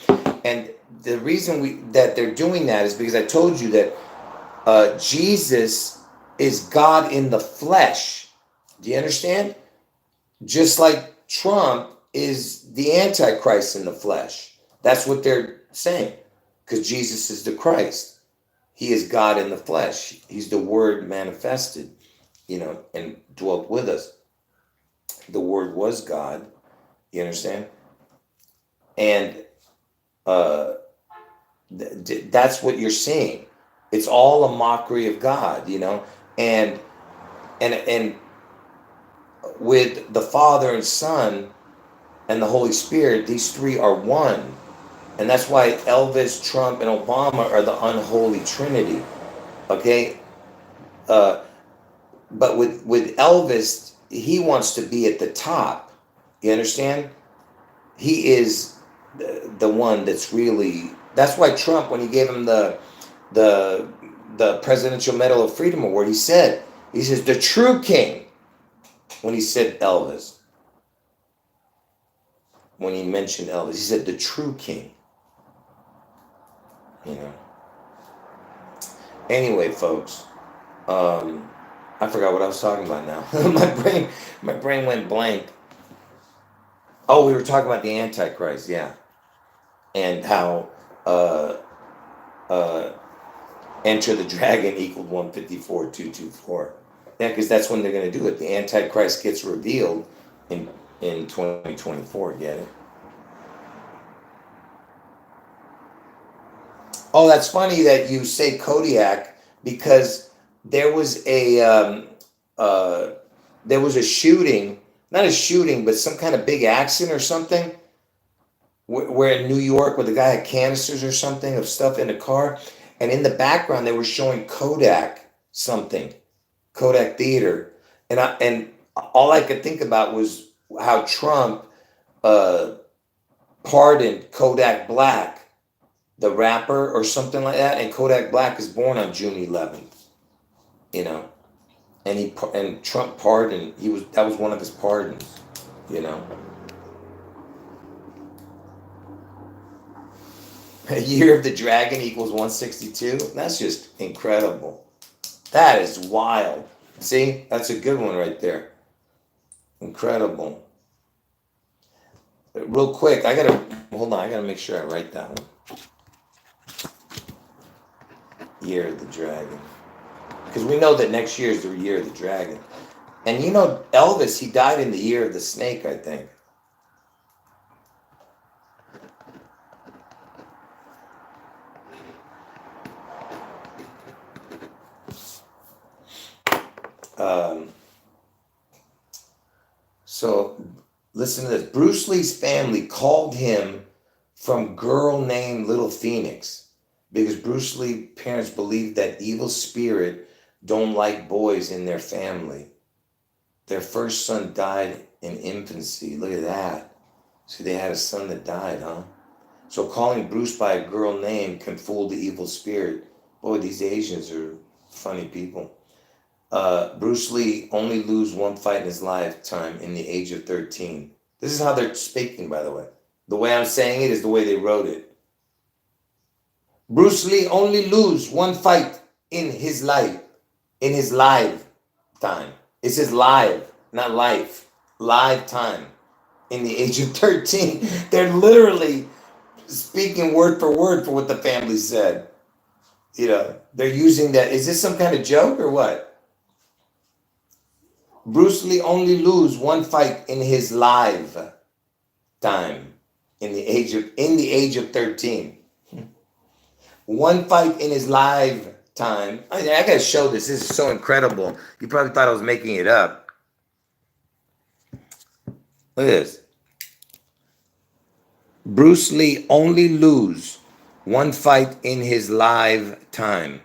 And the reason that they're doing that is because I told you that Jesus is God in the flesh. Do you understand? Just like Trump is the Antichrist in the flesh. That's what they're saying. Because Jesus is the Christ. He is God in the flesh. He's the Word manifested, and dwelt with us. The Word was God. You understand? And that's what you're seeing. It's all a mockery of God, and and with the Father and Son and the Holy Spirit, these three are one. And that's why Elvis, Trump, and Obama are the unholy trinity. Okay? But with Elvis, he wants to be at the top. You understand? He is the one that's really. That's why Trump, when he gave him the Presidential Medal of Freedom Award, he says the true king. When he said Elvis, when he mentioned Elvis, he said the true king. Anyway, folks, I forgot what I was talking about now. my brain went blank. Oh, we were talking about the Antichrist, yeah, and how uh, Enter the Dragon equaled 154,224. Yeah, because that's when they're going to do it. The Antichrist gets revealed in 2024. Get it? Oh, that's funny that you say Kodiak, because there was a shooting, not a shooting, but some kind of big accident or something, where in New York, where the guy had canisters or something of stuff in a car, and in the background they were showing Kodak something, Kodak Theater, and all I could think about was how Trump pardoned Kodak Black, the rapper or something like that, and Kodak Black is born on June 11th, and Trump pardoned. That was one of his pardons, A year of the dragon equals 162. That's just incredible. That is wild. See, that's a good one right there. Incredible. Real quick, hold on. I gotta make sure I write that one. Year of the dragon, because we know that next year is the year of the dragon. And you know, Elvis, he died in the year of the snake, I think. Um, so listen to this. Bruce Lee's family called him from girl named Little Phoenix because Bruce Lee's parents believed that evil spirit don't like boys in their family. Their first son died in infancy. Look at that. See, they had a son that died, huh? So calling Bruce by a girl name can fool the evil spirit. Boy, these Asians are funny people. Bruce Lee only lose one fight in his lifetime in the age of 13. This is how they're speaking, by the way. The way I'm saying it is the way they wrote it. Bruce Lee only lose one fight in his lifetime. It says live, not life. Lifetime. In the age of 13. They're literally speaking word for word for what the family said. You know, they're using that. Is this some kind of joke or what? Bruce Lee only lose one fight in his lifetime in the age of 13. One fight in his lifetime. I gotta show this. This is so incredible. You probably thought I was making it up. Look at this. Bruce Lee only lose one fight in his lifetime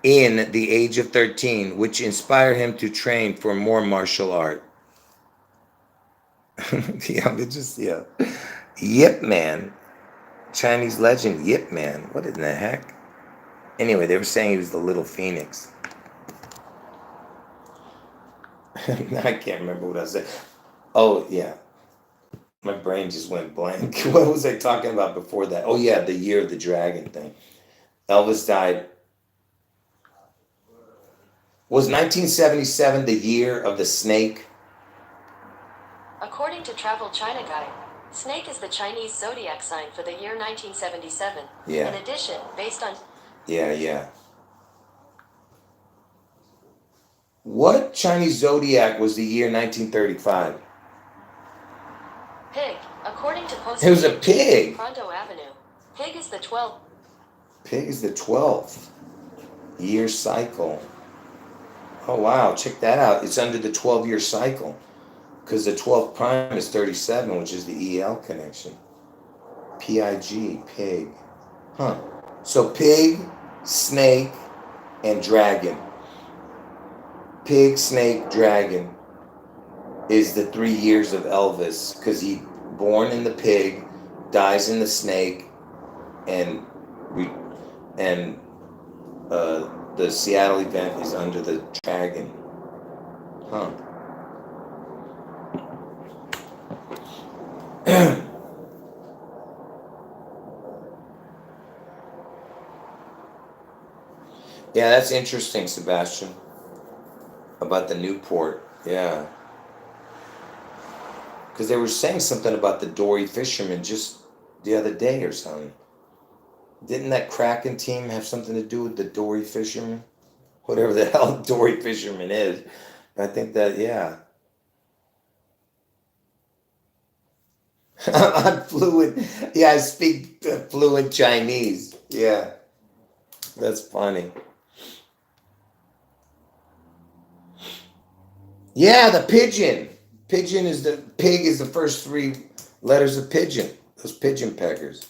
in the age of 13, which inspired him to train for more martial art. Yeah. Yip Man. Chinese legend Yip Man. What in the heck? Anyway, they were saying he was the Little Phoenix. I can't remember what I said. Oh, yeah. My brain just went blank. What was I talking about before that? Oh, yeah, the year of the dragon thing. Elvis died. Was 1977 the year of the snake? According to Travel China Guide, snake is the Chinese zodiac sign for the year 1977. Yeah. In addition, based on... Yeah. What Chinese zodiac was the year 1935? Pig. According to Post... It was a pig. Pronto Avenue. Pig is the 12th. Pig is the 12th year cycle. Oh, wow. Check that out. It's under the 12-year cycle because the 12th prime is 37, which is the EL connection. P-I-G, pig. Huh. So pig, snake, and dragon. Pig, snake, dragon is the 3 years of Elvis because he born in the pig, dies in the snake, and the Seattle event is under the dragon. Huh. Yeah, that's interesting, Sebastian. About the Newport. Yeah. Because they were saying something about the Dory fishermen just the other day or something. Didn't that Kraken team have something to do with the Dory fishermen? Whatever the hell Dory fisherman is. I think that, yeah. I'm fluent. Yeah, I speak fluent Chinese. Yeah. That's funny. Yeah, the pigeon. Pig is the first 3 letters of pigeon. Those pigeon peckers.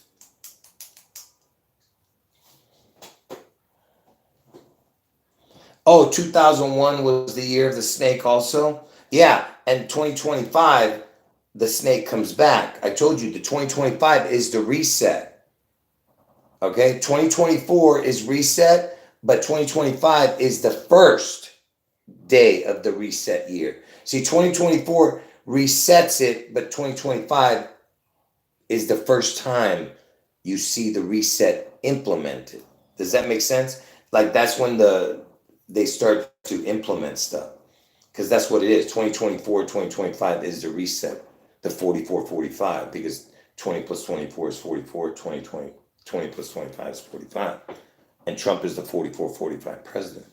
Oh, 2001 was the year of the snake also? Yeah, and 2025, the snake comes back. I told you the 2025 is the reset. Okay, 2024 is reset, but 2025 is the first day of the reset year. See, 2024 resets it, but 2025 is the first time you see the reset implemented. Does that make sense? Like that's when they start to implement stuff. Because that's what it is. 2024, 2025 is the reset, the 44-45, because 20 plus 24 is 44, 20 plus 25 is 45. And Trump is the 44-45 president.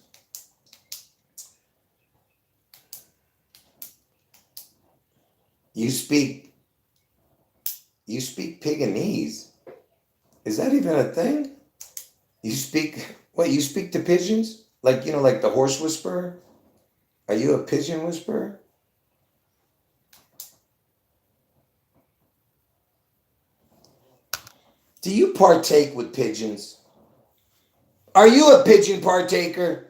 You speak Piganese. Is that even a thing? You speak to pigeons? Like, like the horse whisperer? Are you a pigeon whisperer? Do you partake with pigeons? Are you a pigeon partaker?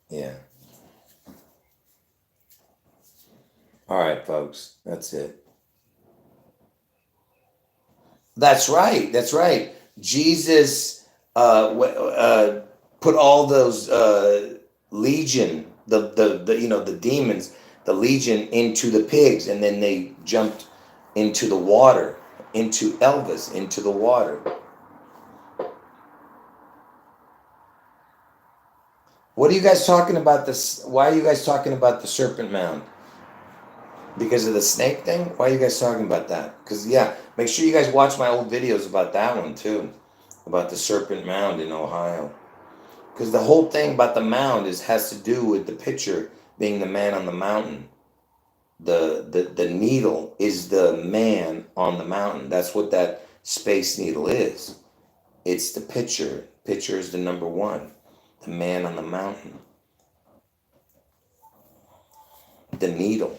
Yeah. All right, folks. That's it. That's right. That's right. Jesus put all those legion, the demons, the legion into the pigs, and then they jumped into the water, into Elvis, into the water. What are you guys talking about this? Why are you guys talking about the serpent mound? Because of the snake thing? Why are you guys talking about that? Because, yeah, make sure you guys watch my old videos about that one, too. About the serpent mound in Ohio. Because the whole thing about the mound has to do with the picture being the man on the mountain. The needle is the man on the mountain. That's what that space needle is. It's the picture. Picture is the number one. The man on the mountain. The needle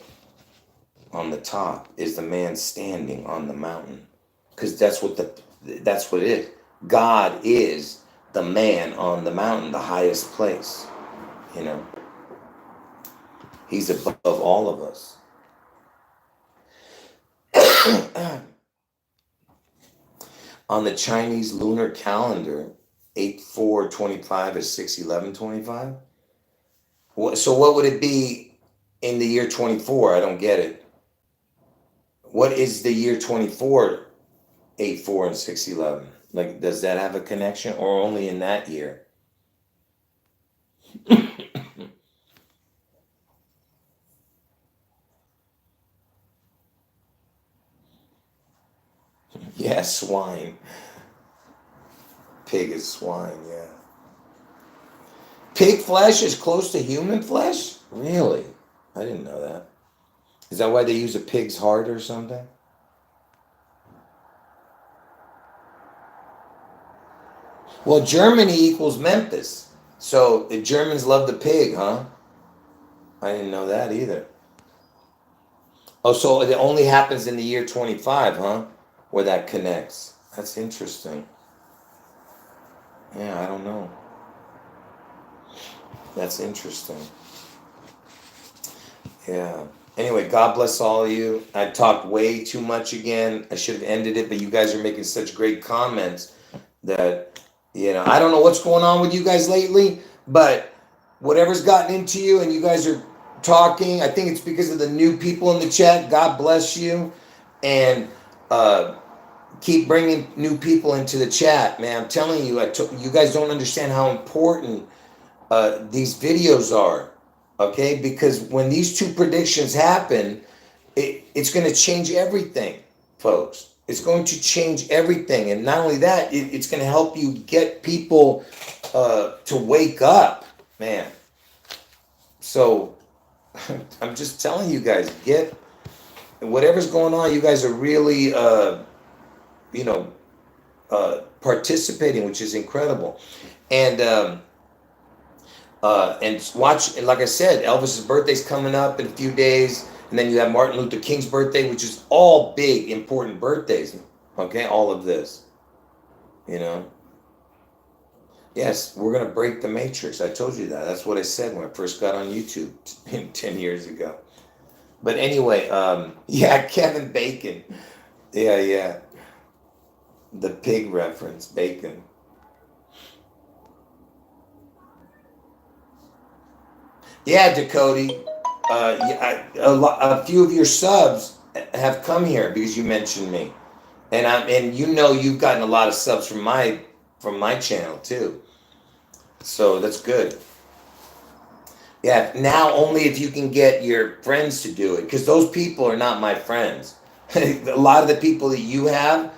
on the top is the man standing on the mountain, because that's what it is. God is the man on the mountain, the highest place. He's above all of us. On the Chinese lunar calendar, 8/4/25 is 6/11/25. So what would it be in the year 24? I don't get it. What is the year 24, 8/4 and 6/11? Like, does that have a connection, or only in that year? Yeah, swine. Pig is swine, yeah. Pig flesh is close to human flesh? Really? I didn't know that. Is that why they use a pig's heart or something? Well, Germany equals Memphis. So the Germans love the pig, huh? I didn't know that either. Oh, so it only happens in the year 25, huh? Where that connects. That's interesting. Yeah, I don't know. That's interesting. Yeah. Anyway, God bless all of you. I talked way too much again. I should have ended it, but you guys are making such great comments that, I don't know what's going on with you guys lately, but whatever's gotten into you and you guys are talking, I think it's because of the new people in the chat. God bless you. And keep bringing new people into the chat, man. I'm telling you, you guys don't understand how important these videos are, okay? Because when these two predictions happen, it's going to change everything, folks. It's going to change everything. And not only that, it's going to help you get people to wake up, man. So I'm just telling you guys, get whatever's going on. You guys are really, participating, which is incredible. And watch, like I said, Elvis's birthday's coming up in a few days, and then you have Martin Luther King's birthday, which is all big, important birthdays. Okay, all of this, Yes, we're gonna break the matrix. I told you that. That's what I said when I first got on YouTube 10 years ago. But anyway, yeah, Kevin Bacon. Yeah. The pig reference, bacon. Yeah, Dakota. A few of your subs have come here because you mentioned me, and you know you've gotten a lot of subs from my channel too. So that's good. Yeah, now only if you can get your friends to do it, because those people are not my friends. A lot of the people that you have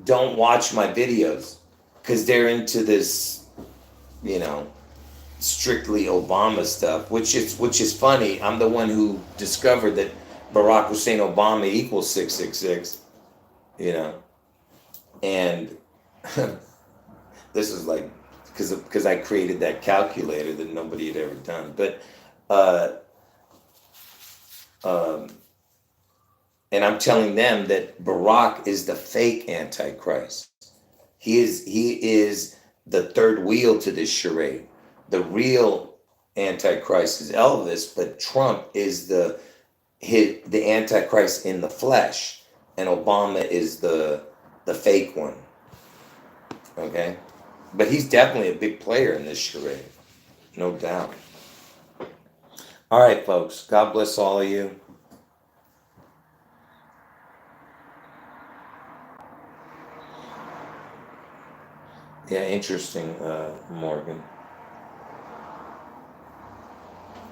don't watch my videos because they're into this, you know, strictly Obama stuff, which is funny. I'm the one who discovered that Barack Hussein Obama equals 666, you know, and this is like because I created that calculator that nobody had ever done, but. Uh, um, and I'm telling them that Barack is the fake Antichrist. He is the third wheel to this charade. The real Antichrist is Elvis, but Trump is the Antichrist in the flesh, and Obama is the fake one. Okay, but he's definitely a big player in this charade, no doubt. All right, folks. God bless all of you. Yeah, interesting, Morgan.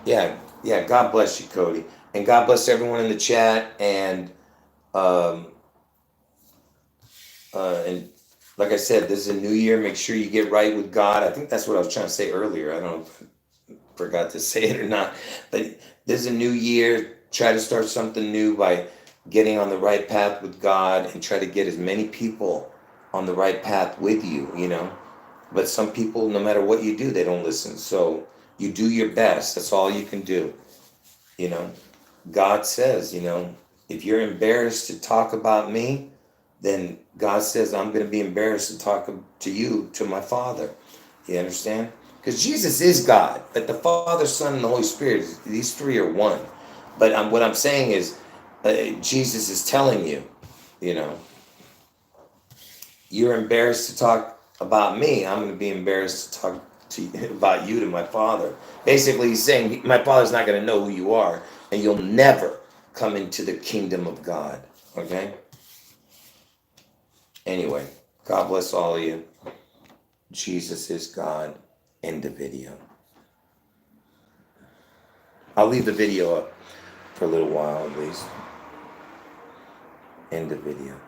Yeah, yeah. God bless you, Cody, and God bless everyone in the chat. Um, and like I said, this is a new year. Make sure you get right with God. I think that's what I was trying to say earlier. I don't know if I forgot to say it or not, but this is a new year. Try to start something new by getting on the right path with God, and try to get as many people on the right path with you. You know, but some people, no matter what you do, they don't listen. So you do your best. That's all you can do. You know, God says, if you're embarrassed to talk about me, then God says, I'm going to be embarrassed to talk to you, to my Father. You understand? Because Jesus is God, but the Father, Son, and the Holy Spirit, these three are one. But what I'm saying is, Jesus is telling you, you know, you're embarrassed to talk about me. I'm going to be embarrassed to talk about you to my Father. Basically, he's saying, my Father's not going to know who you are, and you'll never come into the kingdom of God. Okay? Anyway, God bless all of you. Jesus is God. End the video. I'll leave the video up for a little while at least. End the video.